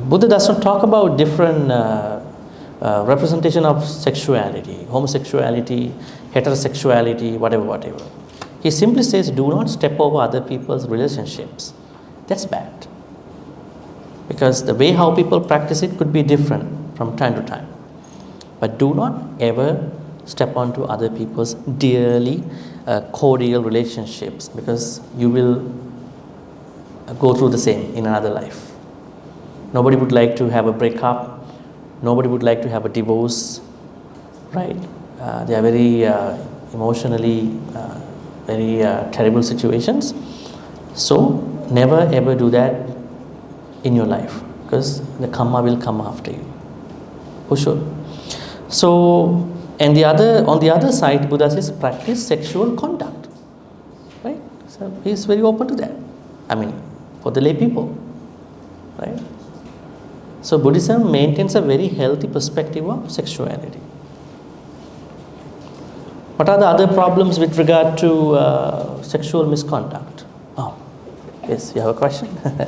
Buddha does not talk about different representation of sexuality, homosexuality, heterosexuality, whatever. He simply says, do not step over other people's relationships. That's bad. Because the way how people practice it could be different from time to time. But do not ever step onto other people's dearly cordial relationships, because you will go through the same in another life. Nobody would like to have a breakup. Nobody would like to have a divorce, right? They are very emotionally very terrible situations. So never ever do that in your life, because the karma will come after you, for sure. So, and on the other side, Buddha says practice sexual conduct, right? So he is very open to that. I mean, for the lay people, right? So Buddhism maintains a very healthy perspective of sexuality. What are the other problems with regard to sexual misconduct? Oh, yes, you have a question? I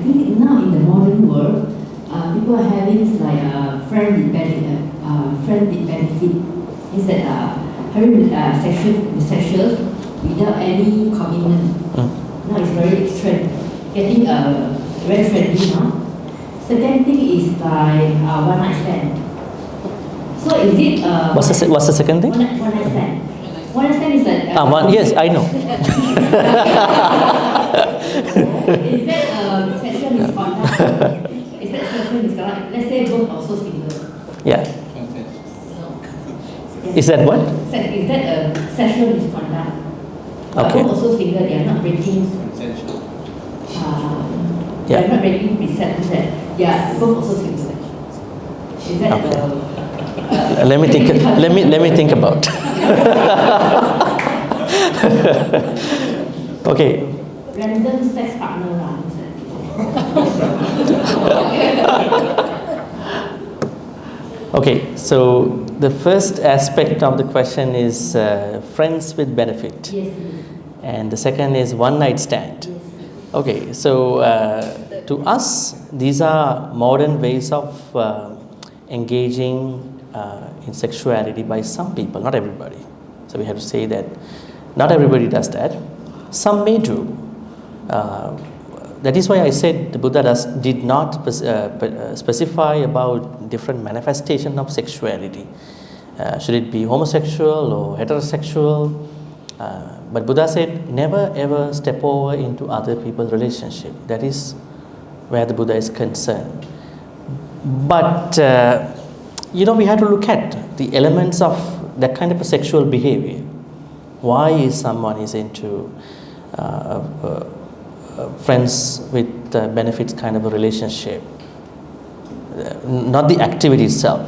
think now in the modern world, people are having like friend with benefit. Is that having sexual without any commitment. Now it's very extreme. Getting very friendly, no? Second thing is by one night stand. So is it What's the second thing? one night stand? One night stand is that Yes, I know. is that sexual misconduct? Is that sexual misconduct? Let's say both also single. Yeah. No. Is that what? Is that sexual misconduct? Okay. Both also single, they are not breaking. They are not breaking precepts that they are both also single. Is that Okay. Let me think. Let me think about. Okay. Random sex partner lah. Okay. So the first aspect of the question is friends with benefit, Yes. and the second is one night stand. Yes. Okay. So to us, these are modern ways of engaging in sexuality by some people, not everybody. So we have to say that not everybody does that. Some may do. That is why I said the Buddha did not specify about different manifestation of sexuality. Should it be homosexual or heterosexual? But Buddha said never ever step over into other people's relationship. That is where the Buddha is concerned. But we have to look at the elements of that kind of a sexual behavior. Why is someone into friends with benefits kind of a relationship? Not the activity itself.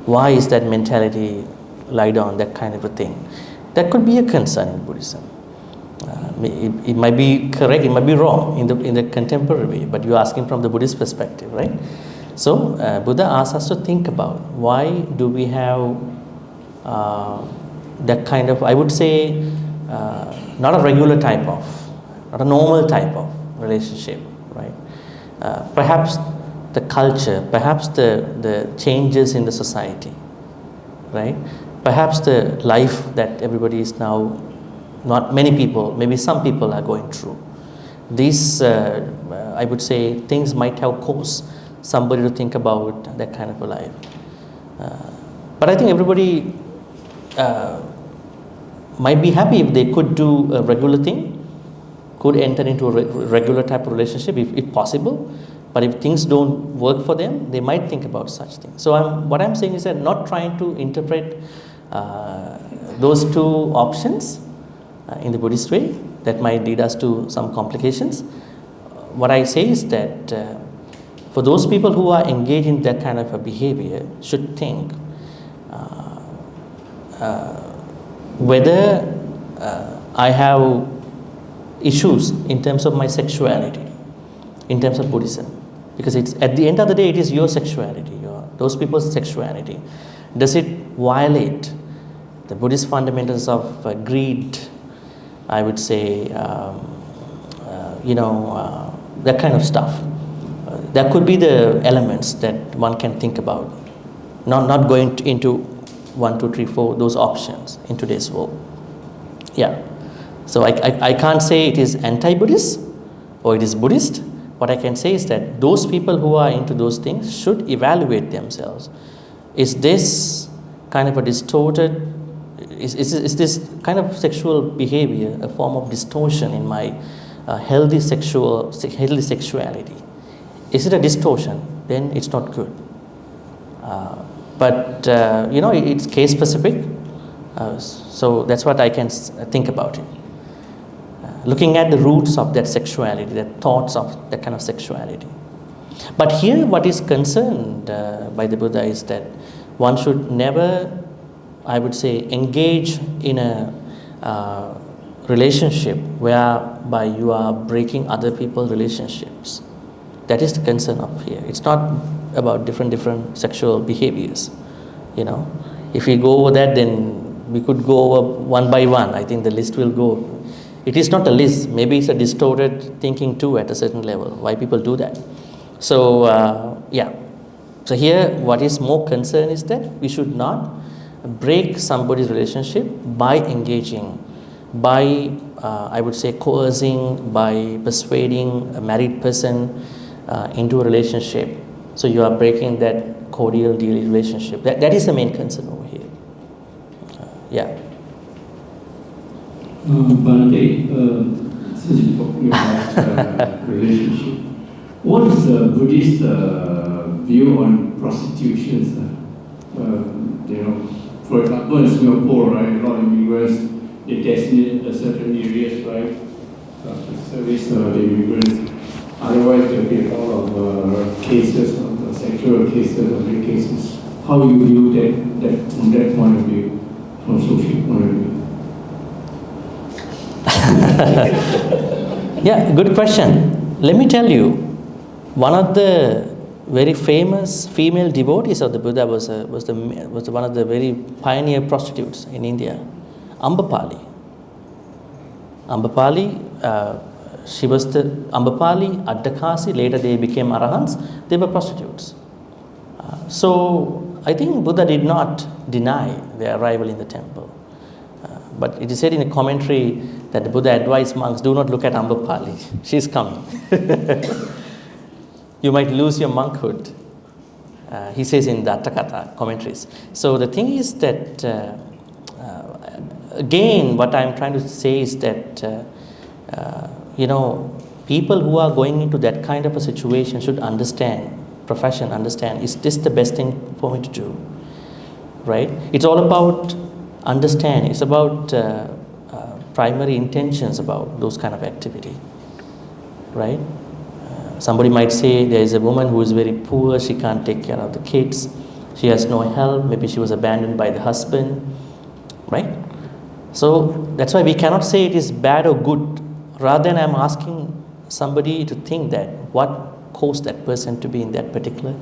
Why is that mentality lie down, that kind of a thing? That could be a concern in Buddhism. It might be correct, it might be wrong in the contemporary way, but you're asking from the Buddhist perspective, right? So Buddha asks us to think about why do we have that kind of, I would say, not a regular type of, not a normal type of relationship, right? Perhaps the culture, perhaps the changes in the society, right? Perhaps the life that everybody is now, not many people, maybe some people are going through. These, I would say, things might have caused somebody to think about that kind of a life. But I think everybody might be happy if they could do a regular thing, could enter into a regular type of relationship if possible. But if things don't work for them, they might think about such things. So what I'm saying is that not trying to interpret those two options in the Buddhist way, that might lead us to some complications. What I say is that for those people who are engaged in that kind of a behavior should think whether I have issues in terms of my sexuality, in terms of Buddhism. Because it's at the end of the day, it is your sexuality, those people's sexuality. Does it violate the Buddhist fundamentals of greed, I would say, that kind of stuff? There could be the elements that one can think about, not going into 1, 2, 3, 4, those options in today's world. Yeah. So I can't say it is anti-Buddhist or it is Buddhist. What I can say is that those people who are into those things should evaluate themselves. Is this kind of a distorted, is this kind of sexual behavior a form of distortion in my healthy sexuality? Is it a distortion? Then it's not good. But it's case specific. So that's what I can think about it. Looking at the roots of that sexuality, the thoughts of that kind of sexuality. But here what is concerned by the Buddha is that one should never, I would say, engage in a relationship whereby you are breaking other people's relationships. That is the concern of here. It's not about different sexual behaviors. If we go over that, then we could go over one by one. I think the list will go. It is not a list. Maybe it's a distorted thinking too at a certain level. Why people do that? So So here, what is more concerned is that we should not break somebody's relationship by engaging by, I would say, coercing, by persuading a married person into a relationship. So you are breaking that cordial daily relationship. That is the main concern over here. Yeah. Bhante, since you're talking about relationship, what is the Buddhist view on prostitutions? For example, in Singapore, right, a lot of immigrants, they designate certain areas, right, to service the immigrants. Otherwise, there will be a lot of cases, sexual cases, or rape cases. How do you view that from that point of view, from social point of view? Yeah, good question. Let me tell you, one of the very famous female devotees of the Buddha was one of the very pioneer prostitutes in India, Ambapali. She was the Ambapali, Addakasi, later they became Arahants, they were prostitutes. So I think Buddha did not deny their arrival in the temple. But it is said in a commentary that the Buddha advised monks, do not look at Ambapali, she's coming. You might lose your monkhood, he says in the Atthakatha commentaries. So the thing is that, again, what I'm trying to say is that, people who are going into that kind of a situation should understand, is this the best thing for me to do, right? It's all about understanding, it's about primary intentions about those kind of activity, right? Somebody might say there is a woman who is very poor, she can't take care of the kids, she has no help, maybe she was abandoned by the husband, right? So that's why we cannot say it is bad or good. Rather than I'm asking somebody to think that what caused that person to be in that particular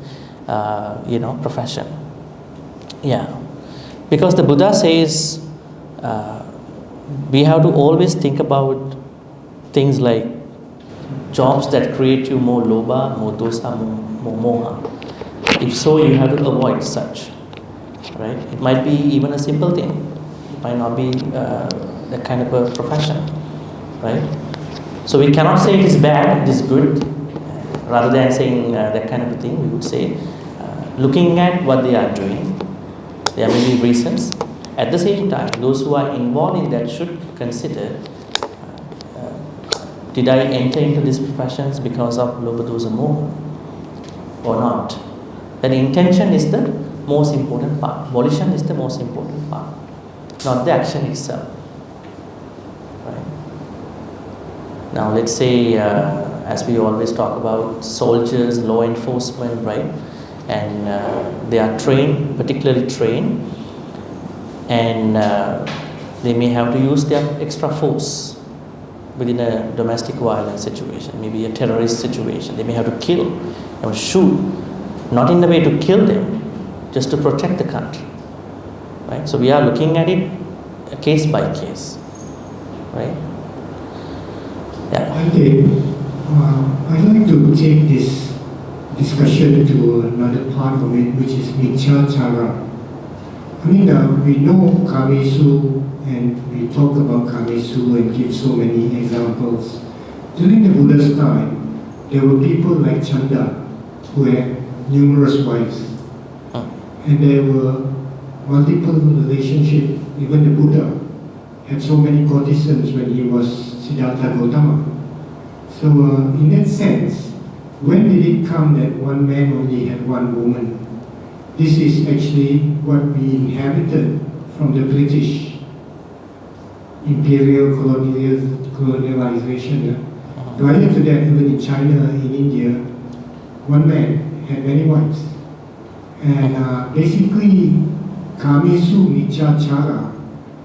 profession. Yeah, because the Buddha says we have to always think about things like jobs that create you more lobha, more dosa, more moha. If so, you have to avoid such, right? It might be even a simple thing. It might not be that kind of a profession, right? So we cannot say it is bad, it is good. Rather than saying that kind of a thing, we would say, looking at what they are doing, there are many reasons. At the same time, those who are involved in that should consider, did I enter into these professions because of lobha, dosa, moha or not? Then intention is the most important part. Volition is the most important part, not the action itself. Right? Now let's say, as we always talk about soldiers, law enforcement, right? And they are trained, particularly trained, and they may have to use their extra force within a domestic violence situation, maybe a terrorist situation. They may have to kill or shoot, not in the way to kill them, just to protect the country, right? So we are looking at it case by case, right? Yeah. I'd like to take this discussion to another part of it, which is Michachara. I mean, we know Kamesu, and we talk about Kamesu and give so many examples. During the Buddha's time, there were people like Chanda who had numerous wives. And there were multiple relationships. Even the Buddha had so many courtesans when he was Siddhartha Gautama. So in that sense, when did it come that one man only had one woman? This is actually what we inherited from the British imperial colonialization. Prior to that, even in China, in India, one man had many wives. And basically, Kamesu Michachara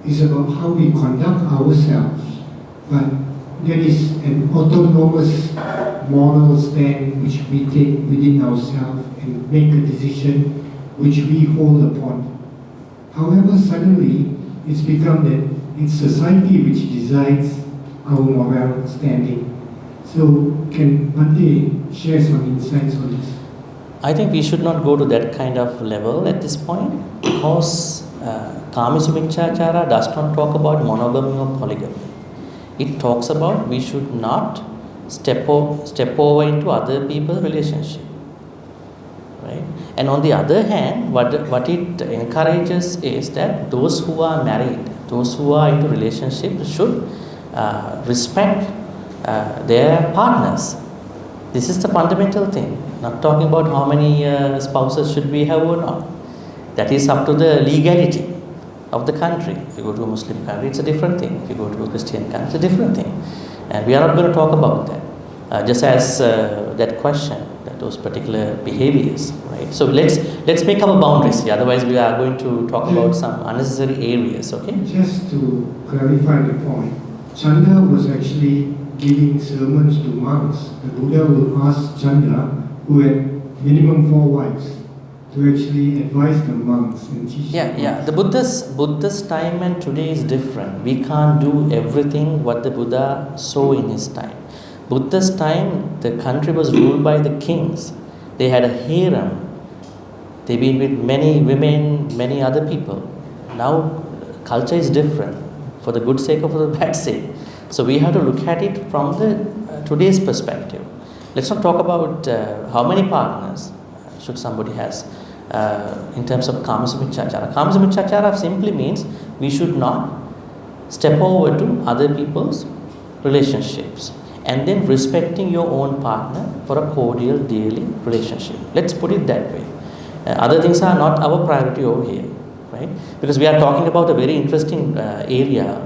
is about how we conduct ourselves, but there is an autonomous moral stand which we take within ourselves and make a decision which we hold upon. However, suddenly it's become that it's society which decides our moral standing. So can Bhante share some insights on this? I think we should not go to that kind of level at this point, because Kamisumichachara does not talk about monogamy or polygamy. It talks about we should not step over into other people's relationship. Right? And on the other hand, what it encourages is that those who are married, those who are into relationship should respect their partners. This is the fundamental thing. Not talking about how many spouses should we have or not. That is up to the legality of the country. If you go to a Muslim country, it's a different thing. If you go to a Christian country, it's a different thing. And we are not going to talk about that. Just as that question, that those particular behaviors, right? So let's make our boundaries here. Otherwise, we are going to talk about some unnecessary areas. Okay? Just to clarify the point, Chanda was actually giving sermons to monks. The Buddha will ask Chanda, who had minimum 4 wives, to actually advise the monks and teach them. Yeah. The Buddha's time and today is different. We can't do everything what the Buddha saw in his time. Buddha's time, the country was ruled by the kings. They had a harem. They've been with many women, many other people. Now, culture is different, for the good sake or for the bad sake. So we have to look at it from the today's perspective. Let's not talk about how many partners should somebody has in terms of Kamasumichachara. Kamasumichachara simply means we should not step over to other people's relationships, and then respecting your own partner for a cordial daily relationship. Let's put it that way. Other things are not our priority over here, right? Because we are talking about a very interesting area,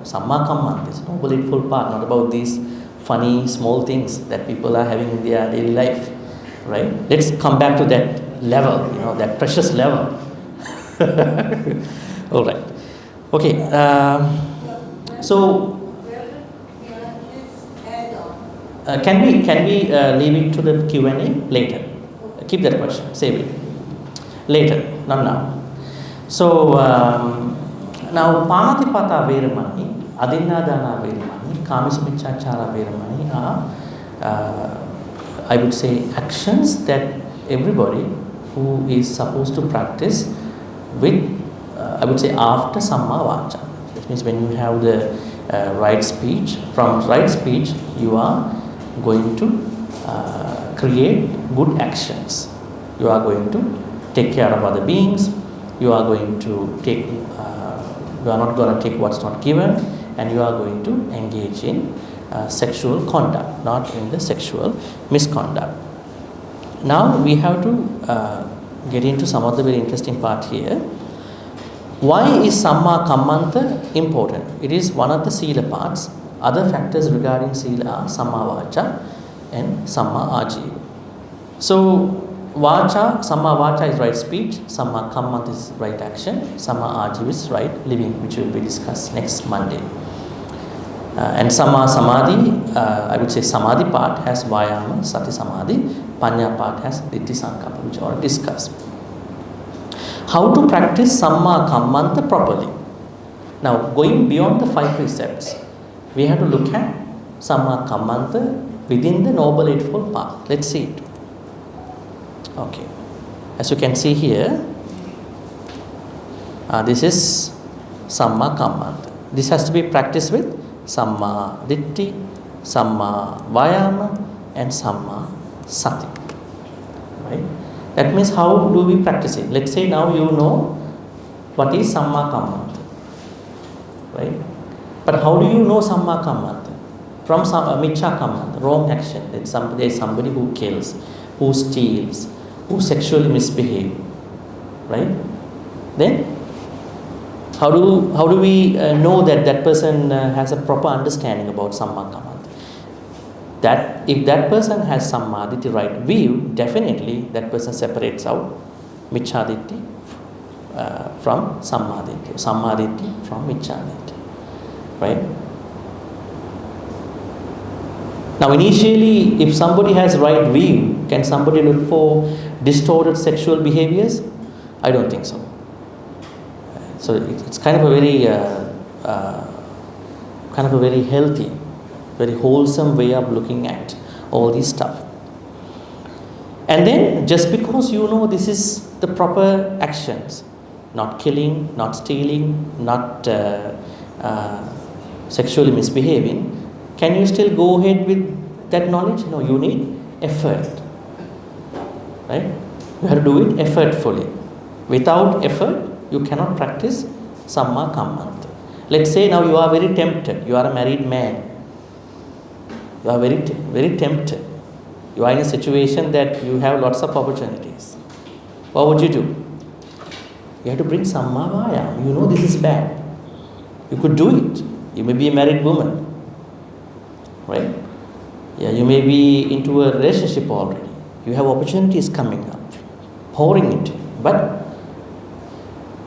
Sammā Kammanta, it's noble eightfold path, not about these funny small things that people are having in their daily life, right? Let's come back to that level, that precious level. All right. Okay. So can we leave it to the Q&A later? Keep that question. Save it later, not now. So now Pānatipāta Veramani, Adinādāna Veramani, Kāmisamiccāchāra Veramani are, I would say, actions that everybody who is supposed to practice with, I would say, after Sammā Vācā. That means when you have the right speech, from right speech you are going to create good actions. You are going to take care of other beings. You are going to take, you are not going to take what's not given, and you are going to engage in sexual conduct, not in the sexual misconduct. Now we have to get into some of the very interesting part here. Why is Sammā Kammanta important? It is one of the Sila parts. Other factors regarding Sila are Sammā Vācā and Sammā Ājīva. So Vācā, Sammā Vācā is right speech, Sammā Kammanta is right action, Sammā Ājīva is right living, which will be discussed next Monday. And Sammā Samadhi, I would say Samadhi part has Vayama, Sati Samadhi, Panya part has Ditti Sankappa, which are discussed. How to practice Sammā Kammanta properly? Now, going beyond the 5 precepts, we have to look at Sammā Kammanta within the Noble Eightfold Path. Let's see it. Okay. As you can see here, this is Sammā Kammanta. This has to be practiced with Sammā Ditti, Sammā Vayama, and Sammā Sati. Right? That means how do we practice it? Let's say now you know what is Sammā Kammanta. Right? But how do you know Sammā Kammanta? From Micchā Kammanta, wrong action. There is somebody who kills, who steals, who sexually misbehaves. Right? Then how do we know that that person has a proper understanding about Sammā Kammanta? That if that person has Sammā Ditti, right view, definitely that person separates out Micchā Ditti from Sammā Ditti, Sammā Ditti from Micchā Ditti. Right? Now initially, if somebody has right view, can somebody look for distorted sexual behaviors? I don't think so. So it's kind of a very healthy, very wholesome way of looking at all this stuff. And then just because you know this is the proper actions, not killing, not stealing, not sexually misbehaving, can you still go ahead with that knowledge? No, you need effort. Right? You have to do it effortfully. Without effort, you cannot practice Sammā Kammanta. Let's say now you are very tempted. You are a married man. You are very tempted. You are in a situation that you have lots of opportunities. What would you do? You have to bring Sammā Vāyāma. You know this is bad. You could do it. You may be a married woman. Right? Yeah, you may be into a relationship already. You have opportunities coming up, pouring into you. But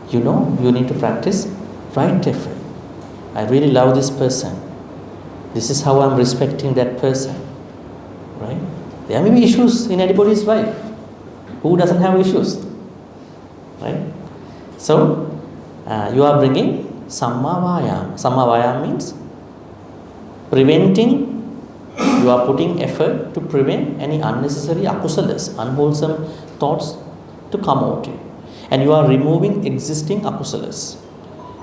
you know you need to practice right effort. I really love this person. This is how I'm respecting that person. Right? There may be issues in anybody's life. Who doesn't have issues? Right? So, you are bringing Sammā Vāyāma. Sammā Vāyāma means preventing, you are putting effort to prevent any unnecessary akusalas, unwholesome thoughts to come out to you. And you are removing existing akusalas.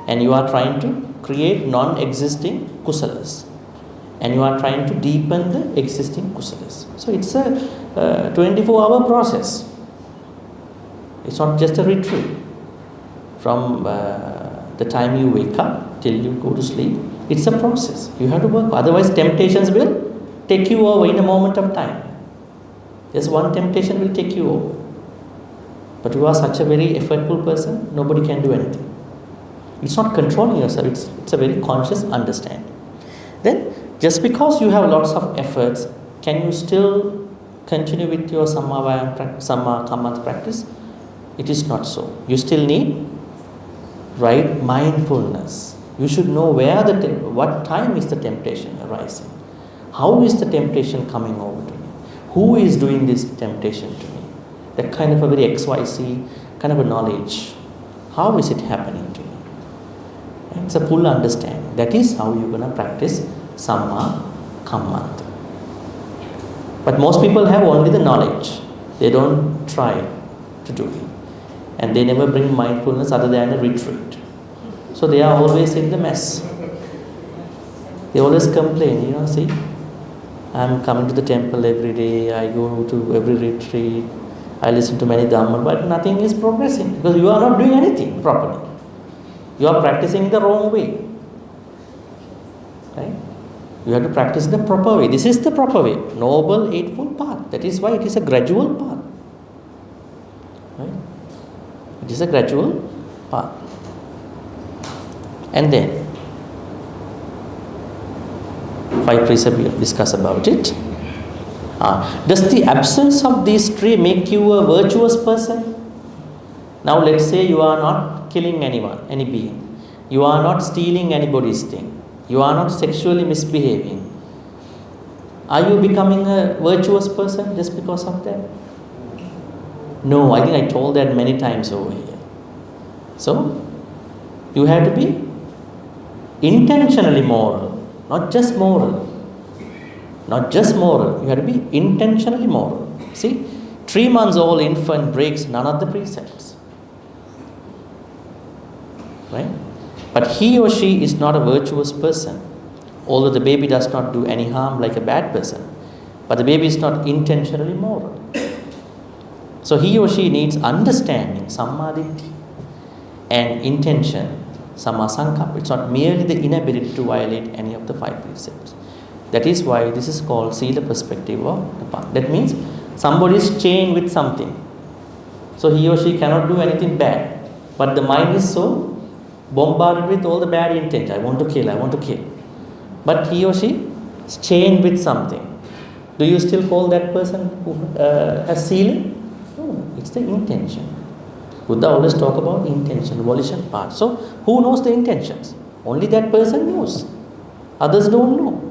And you are trying to create non-existing kusalas. And you are trying to deepen the existing kusalas. So it's a 24-hour process. It's not just a retreat. From the time you wake up till you go to sleep, it's a process. You have to work. Otherwise, temptations will take you over in a moment of time. Just one temptation will take you over. But you are such a very effortful person, nobody can do anything. It's not controlling yourself, it's a very conscious understanding. Then, just because you have lots of efforts, can you still continue with your Sammā Kammanta practice? It is not so. You still need right mindfulness. You should know what time is the temptation arising. How is the temptation coming over to me? Who is doing this temptation to me? That kind of a very XYZ kind of a knowledge. How is it happening to me? It's a full understanding. That is how you're going to practice Sammā Kammanta. But most people have only the knowledge. They don't try to do it. And they never bring mindfulness other than a retreat. So they are always in the mess. They always complain, see, I'm coming to the temple every day, I go to every retreat, I listen to many Dhamma, but nothing is progressing because you are not doing anything properly. You are practicing the wrong way. Right? You have to practice the proper way. This is the proper way. Noble Eightfold Path. That is why it is a gradual path. Right? It is a gradual path. And then, 5 precepts we have discussed about it. Does the absence of these three make you a virtuous person? Now let's say you are not killing anyone, any being. You are not stealing anybody's thing. You are not sexually misbehaving. Are you becoming a virtuous person just because of that? No, I think I told that many times over here. So, you have to be intentionally moral, not just moral. Not just moral, you have to be intentionally moral. See, 3 months old infant breaks none of the precepts. Right? But he or she is not a virtuous person. Although the baby does not do any harm like a bad person. But the baby is not intentionally moral. So he or she needs understanding, Sammaditthi, and intention, Sammā Sankappa. It's not merely the inability to violate any of the 5 precepts. That is why this is called Sila perspective of the path. That means somebody is chained with something. So he or she cannot do anything bad. But the mind is so bombarded with all the bad intent. I want to kill, I want to kill. But he or she is chained with something. Do you still call that person who has Sila? No, it's the intention. Buddha always talk about intention, volition part. So who knows the intentions? Only that person knows. Others don't know.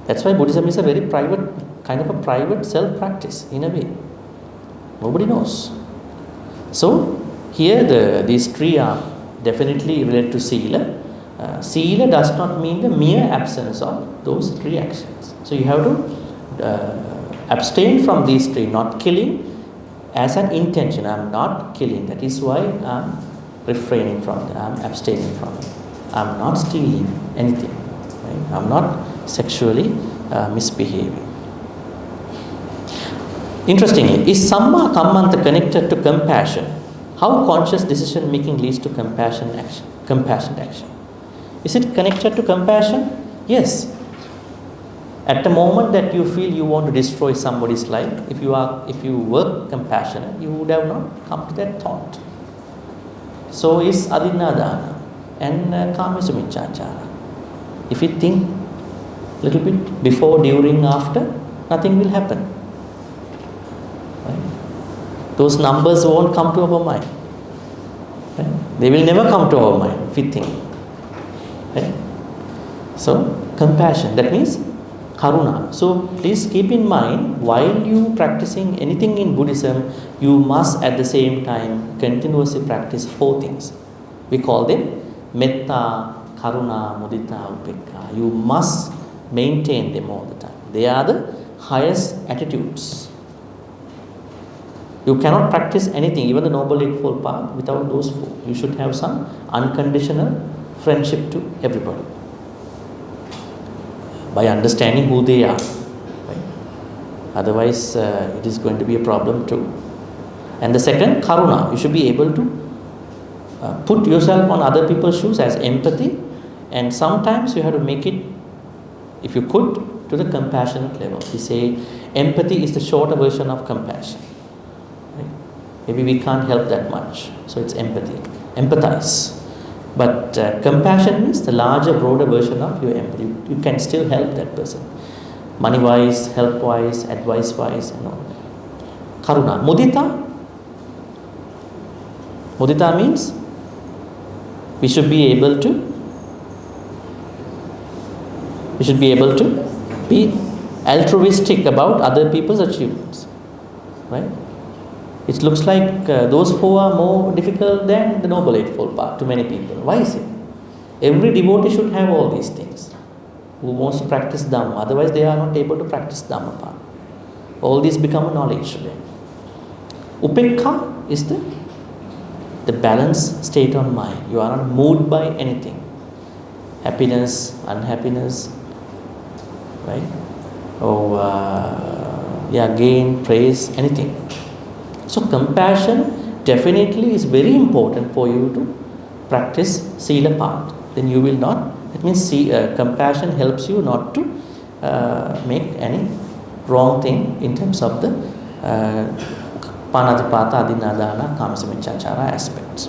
That's why Buddhism is a very private, kind of a private self-practice in a way. Nobody knows. So, here these 3 are definitely related to Sila. Sila does not mean the mere absence of those 3 actions. So, you have to abstain from these three, not killing, as an intention. I am not killing. That is why I am refraining from it. I am abstaining from it. I am not stealing anything. Right? I am not sexually misbehaving. Interestingly, is Sammā Kammanta connected to compassion? How conscious decision making leads to compassionate action? Is it connected to compassion? Yes. At the moment that you feel you want to destroy somebody's life, if you were compassionate, you would have not come to that thought. So is adinadana and kamasumichachara. If you think a little bit before, during, after, nothing will happen. Right? Those numbers won't come to our mind. Right? They will never come to our mind if we think. Right? So compassion, that means karuna. So please keep in mind, while you practicing anything in Buddhism, you must at the same time continuously practice 4 things. We call them metta, karuna, mudita, upekkha. You must maintain them all the time. They are the highest attitudes. You cannot practice anything, even the Noble Eightfold Path, without those 4. You should have some unconditional friendship to everybody, by understanding who they are. Right? Otherwise, it is going to be a problem too. And the second, karuna. You should be able to put yourself on other people's shoes as empathy, and sometimes you have to make it, if you could, to the compassionate level. We say empathy is the shorter version of compassion. Right? Maybe we can't help that much, so it's empathy. Empathize. But compassion means the larger, broader version of your empathy. You can still help that person, money-wise, help-wise, advice-wise, and all that. Karuna. Mudita. Mudita means we should be able to be altruistic about other people's achievements. Right? It looks like those 4 are more difficult than the Noble Eightfold Path to many people. Why is it? Every devotee should have all these things who wants to practice Dhamma. Otherwise, they are not able to practice Dhamma path. All these become a knowledge today. Upekkha is the balanced state of mind. You are not moved by anything. Happiness, unhappiness, right? Or gain, praise, anything. So compassion definitely is very important for you to practice Sila path. Then you will not, that means compassion helps you not to make any wrong thing in terms of the Panatipata, Adinadana, Kamsamichachara aspects.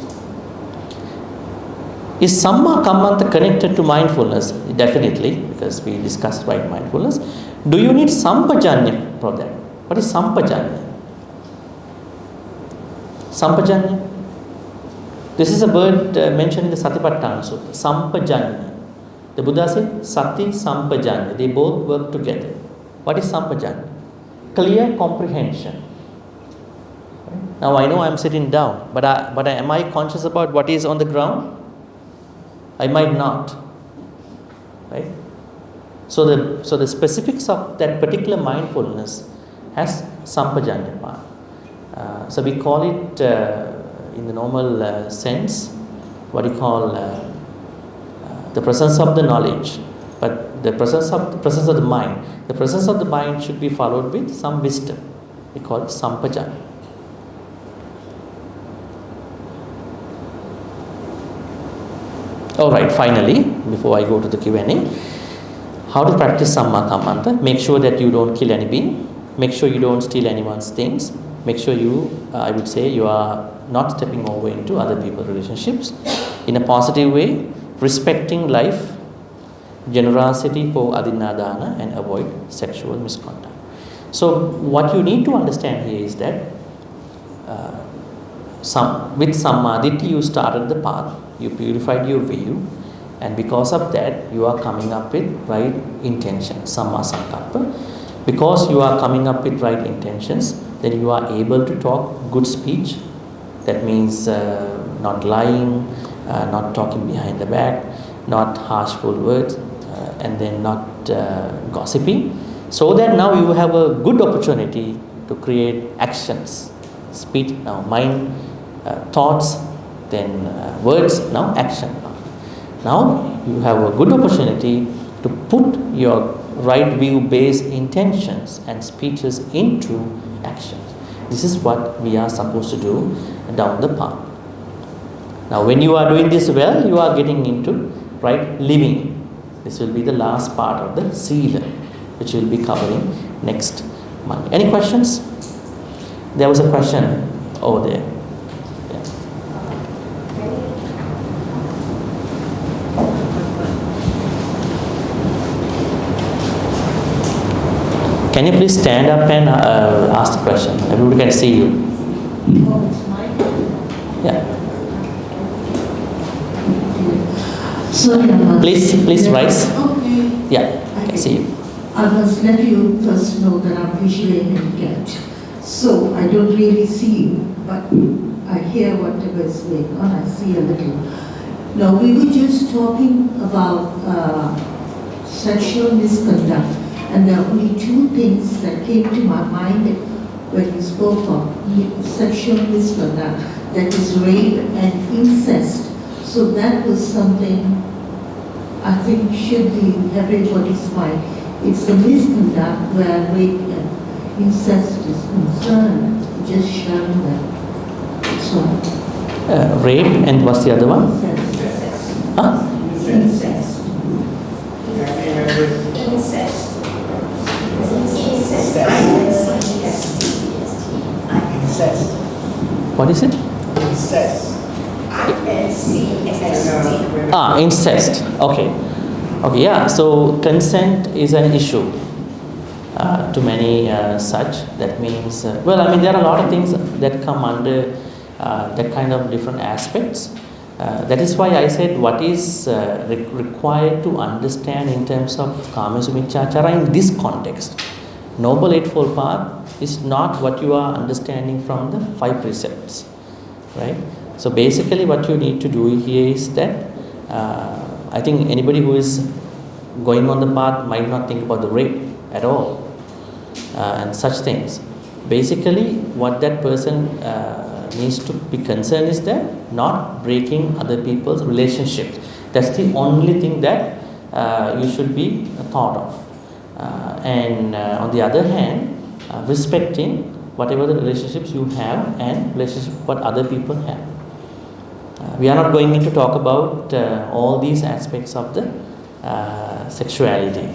Is Sammā Kammanta connected to mindfulness? Definitely, because we discussed right mindfulness. Do you need Sampajanya for that? What is Sampajanya? Sampajanya. This is a word mentioned in the Satipatthana Sutta. Sampajanya. The Buddha said Sati Sampajanya. They both work together. What is Sampajanya? Clear comprehension. Now I know I am sitting down, but am I conscious about what is on the ground? I might not. Right? So the specifics of that particular mindfulness has Sampajanya part. So we call it in the normal sense what you call the presence of the knowledge, but the presence of the mind. The presence of the mind should be followed with some wisdom. We call it Sampajanya. Alright, finally, before I go to the Q&A, how to practice Sammā Kammanta? Make sure that you don't kill any being. Make sure you don't steal anyone's things. Make sure I would say, you are not stepping over into other people's relationships in a positive way, respecting life, generosity for adinadana, and avoid sexual misconduct. So what you need to understand here is that with Sammaditi you started the path, you purified your view, and because of that you are coming up with right intention, Sammā Sankappa. Because you are coming up with right intentions, then you are able to talk good speech. That means not lying, not talking behind the back, not harshful words, and then not gossiping. so that now you have a good opportunity to create actions, speech, now mind, thoughts, then words, now action. Now you have a good opportunity to put your right view based intentions and speeches into actions. This is what we are supposed to do down the path. Now when you are doing this well, you are getting into right living. This will be the last part of the Sila, which we will be covering next month. Any questions? There was a question over there. Yeah. Can you please stand up and ask the question? Everybody can see you. Yeah. Please rise. Okay. Yeah, I can see you. I must let you first know that I'm visually handicapped. So I don't really see you, but I hear whatever is going on. I see a little. Now, we were just talking about sexual misconduct, and there are only two things that came to my mind when you spoke of sexual misconduct, that is rape and incest. So that was something I think should be in everybody's mind. It's the misconduct where rape and incest is concerned. Just sharing that. So, Rape and what's the other one? incest. Huh? Incest. Incest. Incest. What is it? Incest. Incest. Okay. Okay, yeah. So consent is an issue to many such. That means, well, I mean, there are a lot of things that come under that kind of different aspects. That is why I said what is required to understand in terms of Kamasumichachara in this context. Noble Eightfold Path is not what you are understanding from the 5 precepts, right? So basically what you need to do here is that I think anybody who is going on the path might not think about the rape at all and such things. Basically what that person needs to be concerned is that not breaking other people's relationships. That's the only thing that you should be thought of. And on the other hand, respecting whatever the relationships you have and relationship what other people have. We are not going in to talk about all these aspects of the sexuality.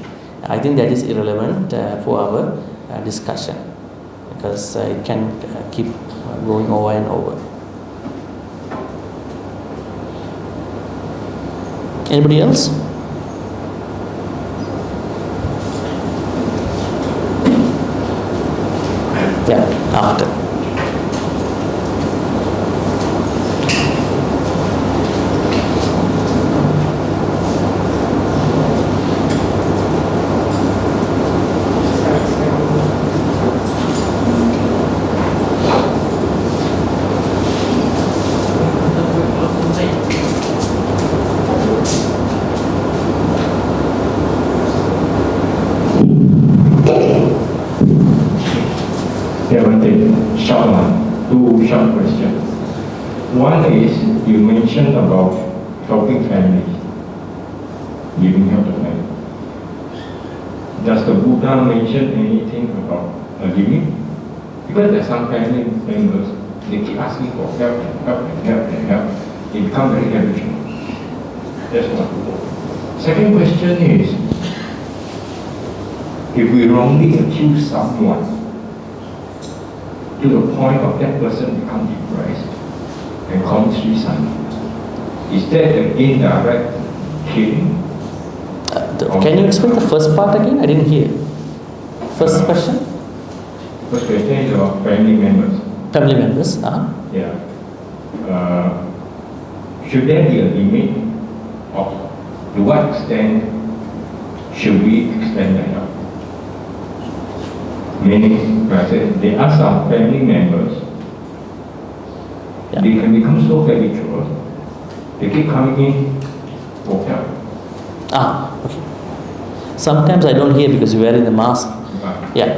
I think that is irrelevant for our discussion because it can keep going over and over. Anybody else? Yeah, after. Yeah, Bhante, short one. 2 short questions. One is, you mentioned about helping families, giving help to families. Does the Buddha mention anything about giving? Because there are some family members, they keep asking for help and help and help and help. They become very habitual. That's one. Second question is, if we wrongly accuse someone, to the point of that person become depressed and commit suicide, is that an indirect killing? Can you explain the first part again? I didn't hear. First question? First question is about family members. Family members. Yeah. Should there be a limit of to what extent should we extend the help? Meaning, I said, there are some family members, Yeah. they can become so habitual, they keep coming in for help. Okay. Sometimes I don't hear because you are wearing the mask. Yeah.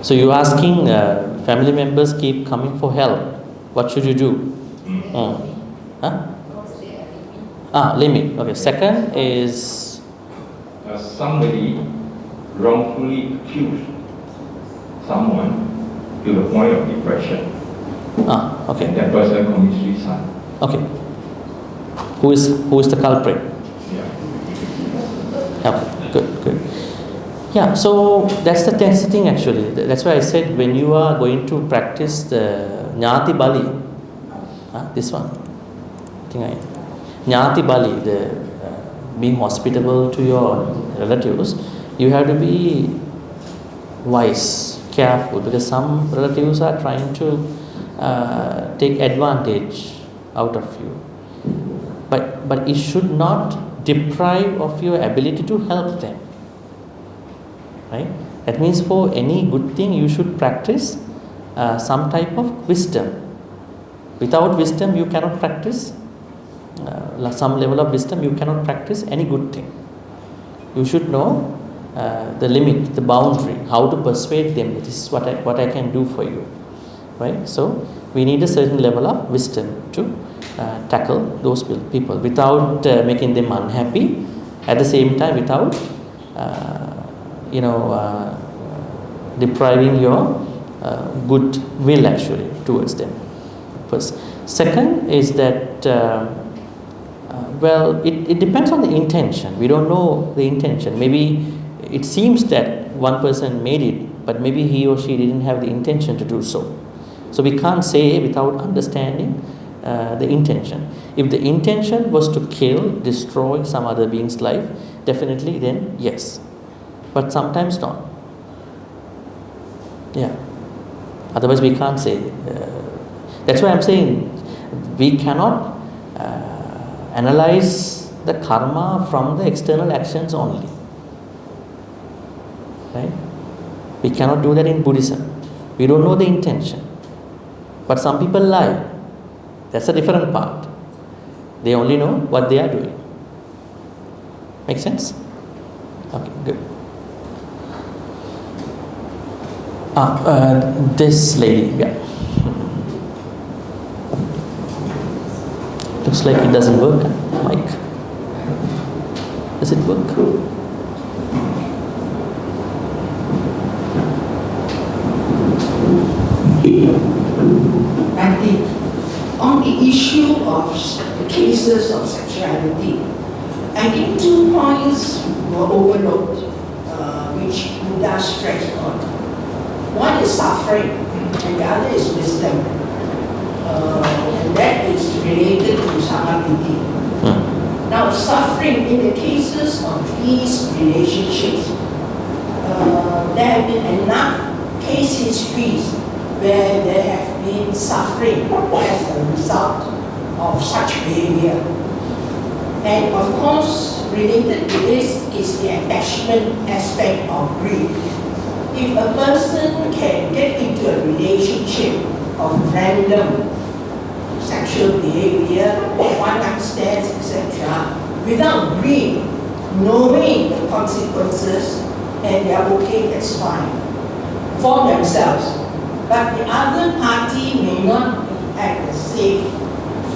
So you're asking family members keep coming for help. What should you do? Huh? Limit. Okay. Second is somebody wrongfully accused someone to the point of depression. Okay. And that person commits suicide. Okay. Who is the culprit? Yeah. Okay. Good. Yeah. So that's the thing actually. That's why I said when you are going to practice the Nyati Bali, this one. Nyati Bali, the being hospitable to your relatives, you have to be wise, careful, because some relatives are trying to take advantage out of you. But it should not deprive of your ability to help them. Right? That means for any good thing you should practice some type of wisdom. Without wisdom you cannot practice some level of wisdom, you cannot practice any good thing. You should know the limit, the boundary, how to persuade them. This is what I can do for you, right? So we need a certain level of wisdom to tackle those people without making them unhappy. At the same time, without depriving your good will actually towards them. First. Second is that it depends on the intention. We don't know the intention. Maybe it seems that one person made it, but maybe he or she didn't have the intention to do so. So we can't say without understanding the intention. If the intention was to kill, destroy some other being's life, definitely then yes. But sometimes not. Yeah. Otherwise we can't say. That's why I'm saying we cannot analyze the karma from the external actions only. Right? We cannot do that in Buddhism. We don't know the intention. But some people lie. That's a different part. They only know what they are doing. Make sense? Okay, good. This lady, yeah. Looks like it doesn't work, Mike. Does it work? Bhante, on the issue of the cases of sexuality, I think 2 points were overlooked, which Buddha stressed on. One is suffering, and the other is wisdom. And that is related to Sammā. Now, suffering in the cases of these relationships, there have been enough case histories where there have been suffering as a result of such behavior. And of course, related to this is the attachment aspect of greed. If a person can get into a relationship of random sexual behavior, one-night stands, etc., without greed, knowing the consequences, and they are okay, that's fine, for themselves. But the other party may not have the same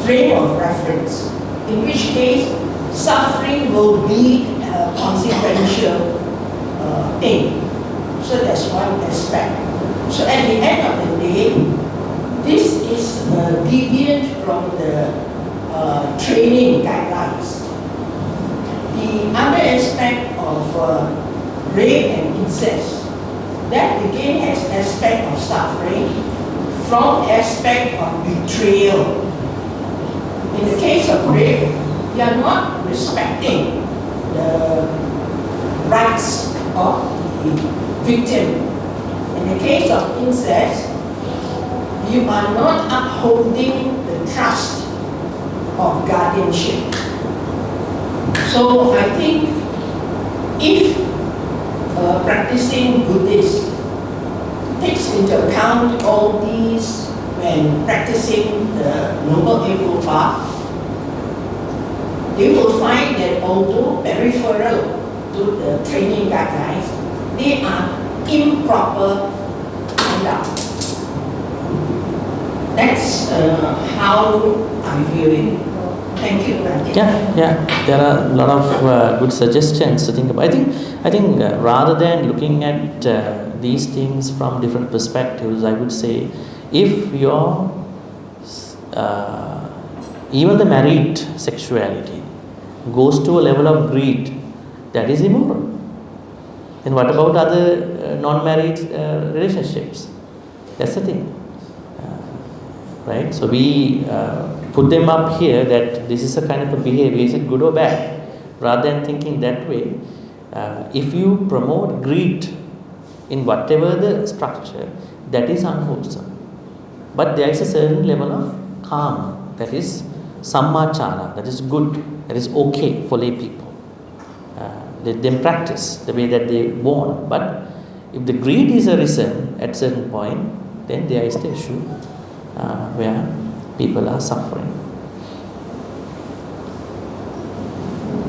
frame of reference, in which case suffering will be a consequential thing. So that's one aspect. So at the end of the day, this is deviant from the training guidelines. The other aspect of rape and incest, that again has aspect of suffering from aspect of betrayal. In the case of rape, you are not respecting the rights of the victim. In the case of incest, you are not upholding the trust of guardianship. So I think if practicing Buddhist takes into account all these when practicing the Noble Eightfold Path, they will find that although peripheral to the training guidelines, they are improper conduct. That's how I feel it. Thank you, Bhante. Yeah, there are a lot of good suggestions to think about. I think rather than looking at these things from different perspectives, I would say if your even the married sexuality goes to a level of greed, that is immoral. Then what about other non-married relationships? That's the thing, right? So we put them up here that this is a kind of a behavior, is it good or bad? Rather than thinking that way, if you promote greed in whatever the structure, that is unwholesome. But there is a certain level of karma, that is Sammā, that is good, that is okay for lay people. Let them practice the way that they want. But if the greed is arisen at certain point, then there is the issue where people are suffering.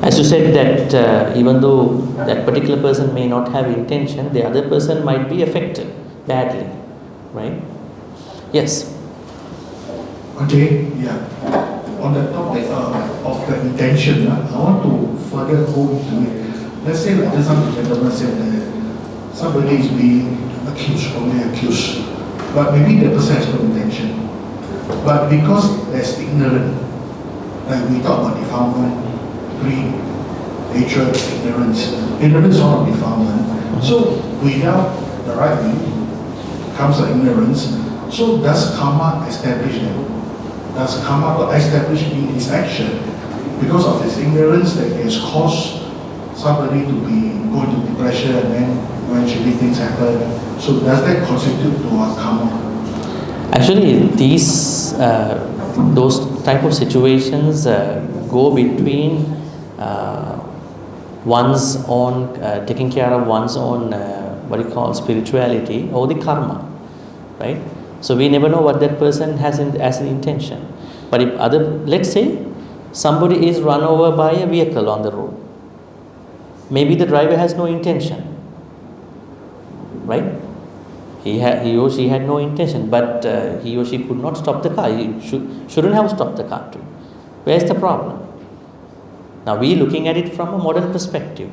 As you said that even though that particular person may not have intention, the other person might be affected badly, right? Yes. Okay, yeah. On the topic of the intention, I want to further go into it. Let's say like just some gentleman said that somebody is being accused, only accused, but maybe the person has no intention. But because there's ignorance, like we talk about defilement, greed, hatred, ignorance. Ignorance is one of defilement. So without the right view comes the ignorance. So does karma establish that? Does karma establish in his action because of his ignorance that he has caused somebody to be going to depression and then eventually things happen? So does that constitute to a karma? Actually, these those type of situations go between one's own taking care of one's own what you call spirituality or the karma, right? So we never know what that person has as an intention. But if let's say somebody is run over by a vehicle on the road, maybe the driver has no intention, right? He or she had no intention, but he or she could not stop the car. He shouldn't have stopped the car too. Where's the problem? Now we looking at it from a modern perspective.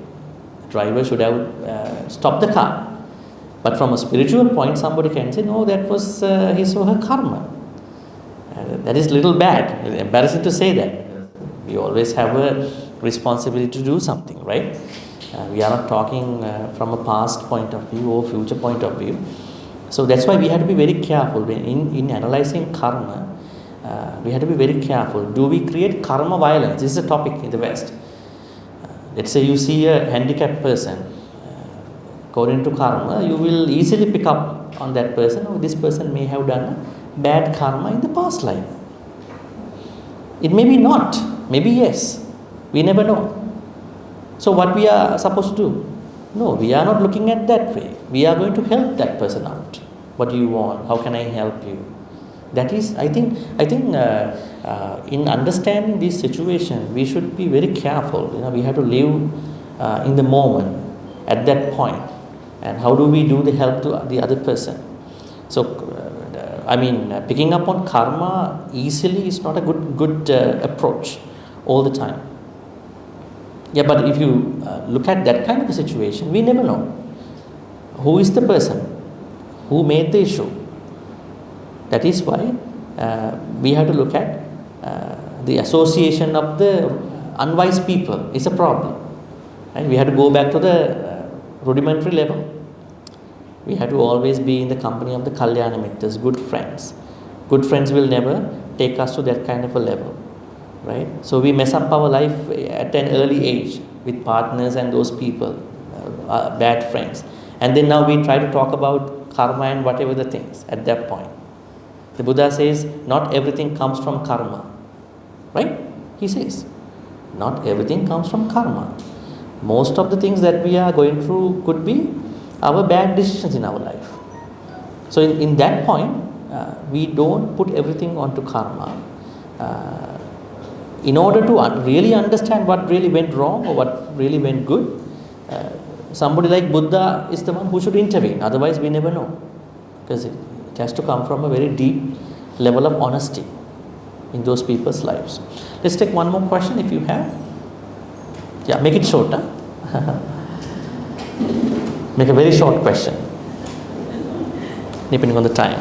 The driver should have stopped the car. But from a spiritual point, somebody can say, no, that was his or her karma. That is little bad. It's embarrassing to say that. We always have a responsibility to do something, right? We are not talking from a past point of view or future point of view. So that's why we have to be very careful. In analyzing karma, we have to be very careful. Do we create karma violence? This is a topic in the West. Let's say you see a handicapped person. According to karma, you will easily pick up on that person, or this person may have done a bad karma in the past life. It may be not, maybe yes. We never know. So what we are supposed to do? No, we are not looking at that way. We are going to help that person out. What do you want? How can I help you? That is, I think in understanding this situation, we should be very careful. We have to live in the moment at that point. And how do we do the help to the other person? So, picking up on karma easily is not a good approach all the time. Yeah, but if you look at that kind of a situation, we never know who is the person who made the issue. That is why we have to look at the association of the unwise people is a problem. And we have to go back to the rudimentary level. We have to always be in the company of the Kalyana Mittas, good friends. Good friends will never take us to that kind of a level, right? So we mess up our life at an early age with partners and those people, bad friends. And then now we try to talk about karma and whatever the things at that point. The Buddha says, not everything comes from karma, right? He says, not everything comes from karma. Most of the things that we are going through could be our bad decisions in our life. So in that point, we don't put everything onto karma. In order to really understand what really went wrong or what really went good, somebody like Buddha is the one who should intervene. Otherwise, we never know. Because it has to come from a very deep level of honesty in those people's lives. Let's take one more question if you have. Yeah, make it short. Make a very short question, depending on the time.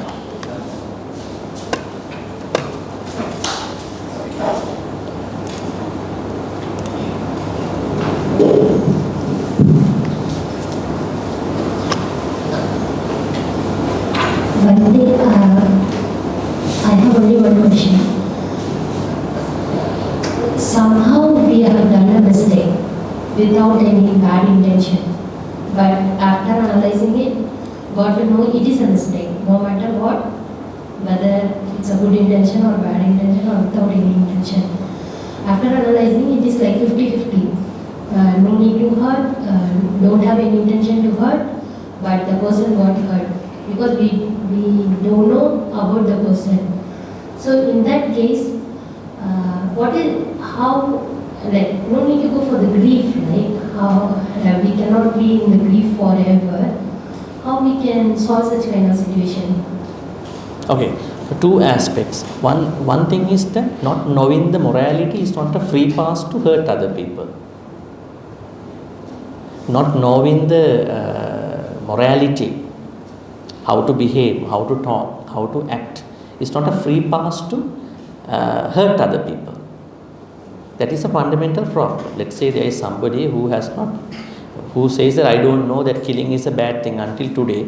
Bhante, I have only one question. Somehow we have done a mistake without any bad intention. But after analyzing it, got to know it is a mistake, no matter what, whether it's a good intention or bad intention or without any intention. After analyzing, it is like 50-50. No need to hurt, don't have any intention to hurt, but the person got hurt because we don't know about the person. So in that case, no need to go for the grief, like how we cannot be in the grief forever. How we can solve such kind of situation? Okay, so two aspects. One thing is that not knowing the morality is not a free pass to hurt other people. Not knowing the morality, how to behave, how to talk, how to act, is not a free pass to hurt other people. That is a fundamental problem. Let's say there is somebody who says that I don't know that killing is a bad thing until today.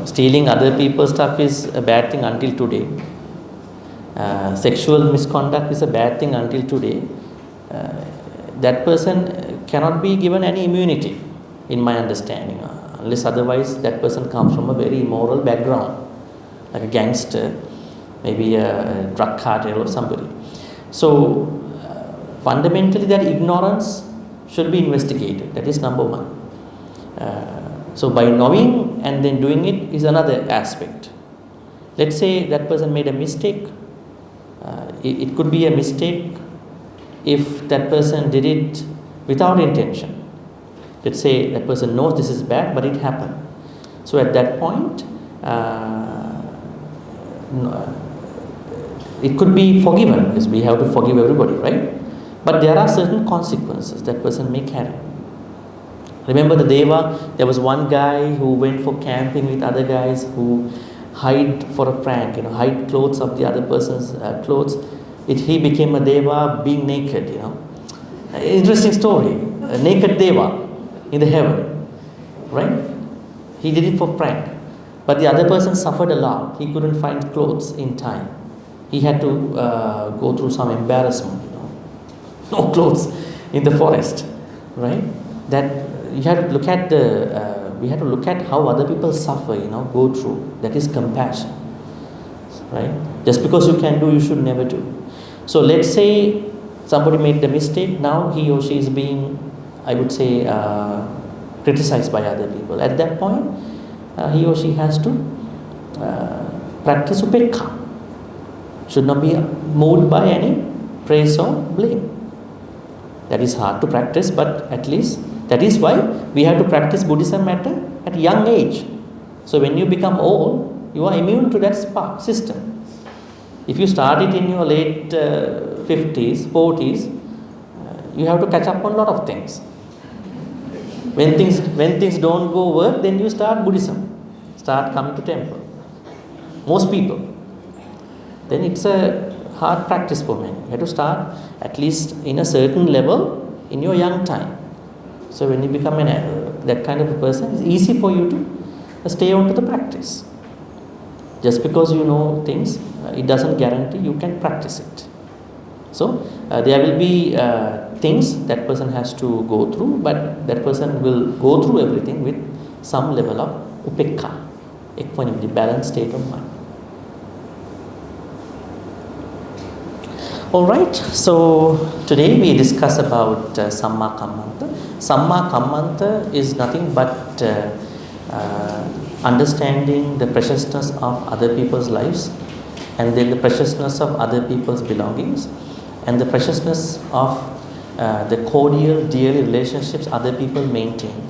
Stealing other people's stuff is a bad thing until today. Sexual misconduct is a bad thing until today. That person cannot be given any immunity, in my understanding, unless otherwise that person comes from a very immoral background, like a gangster, maybe a drug cartel or somebody. So fundamentally that ignorance should be investigated. That is number one. So by knowing and then doing it is another aspect. Let's say that person made a mistake. It could be a mistake if that person did it without intention. Let's say that person knows this is bad, but it happened. So at that point, it could be forgiven, because we have to forgive everybody, right? But there are certain consequences that person may carry. Remember the Deva, there was one guy who went for camping with other guys who hide for a prank, hide clothes of the other person's clothes. He became a Deva being naked, Interesting story. A naked Deva in the heaven, right? He did it for prank. But the other person suffered a lot. He couldn't find clothes in time. He had to go through some embarrassment, no clothes in the forest, right? That you have to look at we have to look at how other people suffer, go through. That is compassion, right? Just because you can do, you should never do. So let's say somebody made the mistake. Now he or she is being, I would say, criticized by other people. At that point, he or she has to practice upekha. Should not be moved by any praise or blame. That is hard to practice, but at least that is why we have to practice Buddhism at a young age. So when you become old, you are immune to that spark system. If you start it in your late 50s, 40s, you have to catch up on a lot of things. When things don't go work, then you start Buddhism, start coming to temple. Most people. Then it's a hard practice for many. You have to start at least in a certain level in your young time. So when you become that kind of a person, it's easy for you to stay on to the practice. Just because you know things, it doesn't guarantee you can practice it. So there will be things that person has to go through, but that person will go through everything with some level of upekha, equanimity, balanced state of mind. Alright, so today we discuss about Sammā Kammanta. Sammā Kammanta is nothing but understanding the preciousness of other people's lives, and then the preciousness of other people's belongings, and the preciousness of the cordial, dear relationships other people maintain,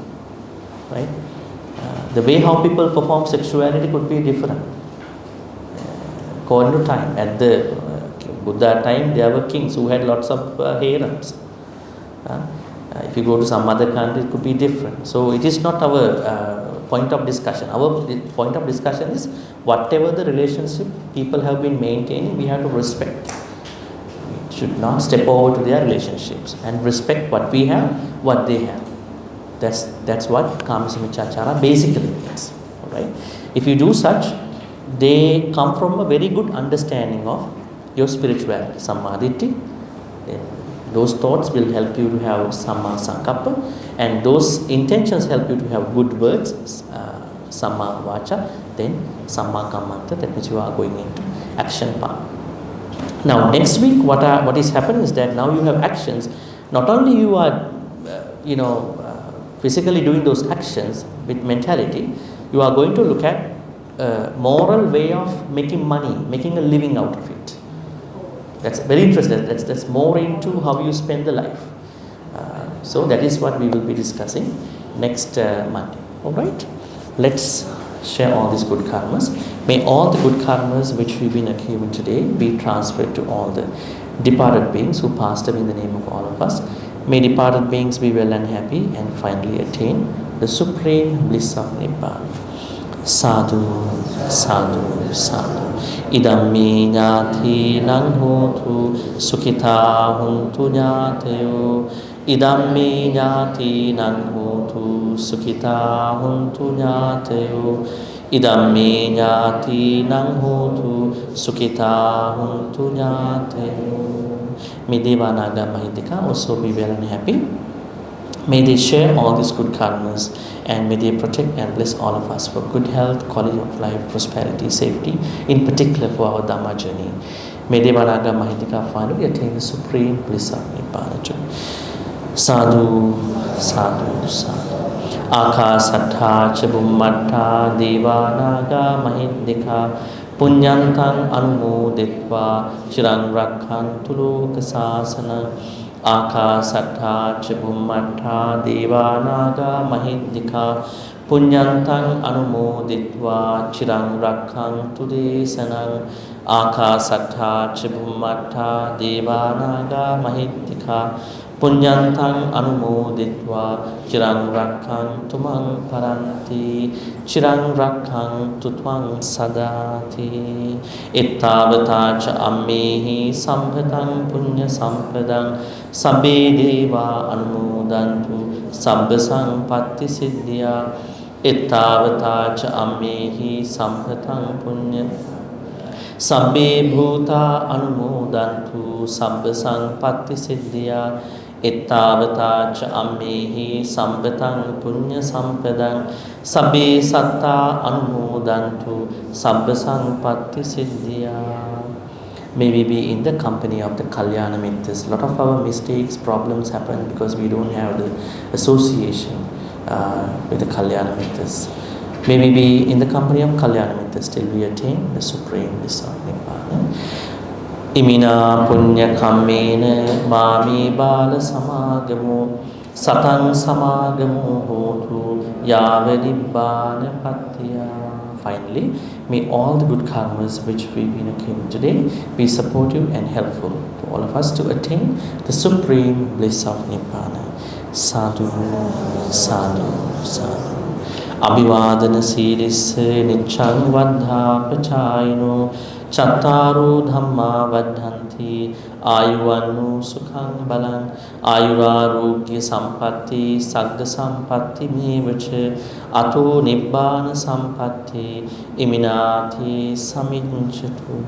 right? The way how people perform sexuality could be different. According to time, at the Buddha time, there were kings who had lots of harems. If you go to some other country, it could be different. So it is not our point of discussion. Our point of discussion is whatever the relationship people have been maintaining, we have to respect. We should not step over to their relationships and respect what we have, what they have. That's what Kamsamicachara basically means. Right? If you do such, they come from a very good understanding of your spirituality, Sammaditi. Those thoughts will help you to have Sammā Sankappa, and those intentions help you to have good words, Sammā Vacha, then Sammā Kammanta, that means you are going into action part. Now next week what is happening is that now you have actions. Not only you are physically doing those actions with mentality, you are going to look at a moral way of making money, making a living out of it. That's very interesting. That's more into how you spend the life. So that is what we will be discussing next Monday. All right. Let's share all these good karmas. May all the good karmas which we've been accumulating today be transferred to all the departed beings who passed away in the name of all of us. May departed beings be well and happy and finally attain the supreme bliss of Nibbana. Sadhu, sadhu, sadhu. Idam me ñāti nang hotu sukhita huntu ñātayo. Idam me ñāti nang hotu sukhita huntu ñātayo. Idam me ñāti nang hotu sukhita huntu ñātayo. May Devanaga Mahitika also be well and happy. May they share all these good karmas, and may they protect and bless all of us for good health, quality of life, prosperity, safety, in particular for our Dhamma journey. May Devanaga Mahitika finally attain the supreme bliss of Nibbana. Sadhu, sadhu, sadhu. Akasattha ca Bhummattha Devanaga Mahitika Punyantang Anumoditva Chirang Rakhantu Loka Sasana. Akasattha ca Bhummattha Devanaga Mahitika Punyantang Anumoditva Chirang Rakhantu Desanang. Akasattha ca Bhummattha Devanaga Mahitika Punyantang Anumoditva Chirang Rakhantu Mang Paranti Chirang Rakhantu Tvang Sadati. Ittavata ca ammehi sampatang punya sampadang sabbe deva anumodantu sabba sampatti siddhya. Ittavata ca ammehi sampatang punya sabbe bhuta anumodantu sabba sampatti siddhya. Ittavata ca ammehi sampatang punya sampadang sabbe satta anumodantu sabba sampatti siddhya. May we be in the company of the Kalyana Mittas. A lot of our mistakes, problems happen because we don't have the association with the Kalyana Mittas. May we be in the company of Kalyana Mittas till we attain the supreme bliss of Nibbana. Imina punya kammena mami bala samagamo satang samagamo hotu yava nibbana pattiya. Finally, may all the good karmas which we've been accumulating today be supportive and helpful for all of us to attain the supreme bliss of Nibbana. Sadhu, sadhu, sadhu. Abhivadana sirisse niccang vaddha pachayino Chattaru dhamma vaddhanti ayuvannu sukhang balang ayurarogya sampatti sagga sampatti mevacha ato nibbana sampatti iminati saminchatu.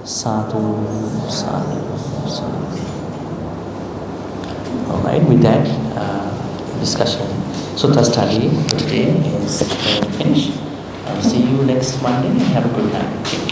Sadhu, sadhu, sadhu. Alright, with that discussion, Sutta study today is finished. I'll see you next Monday and have a good night.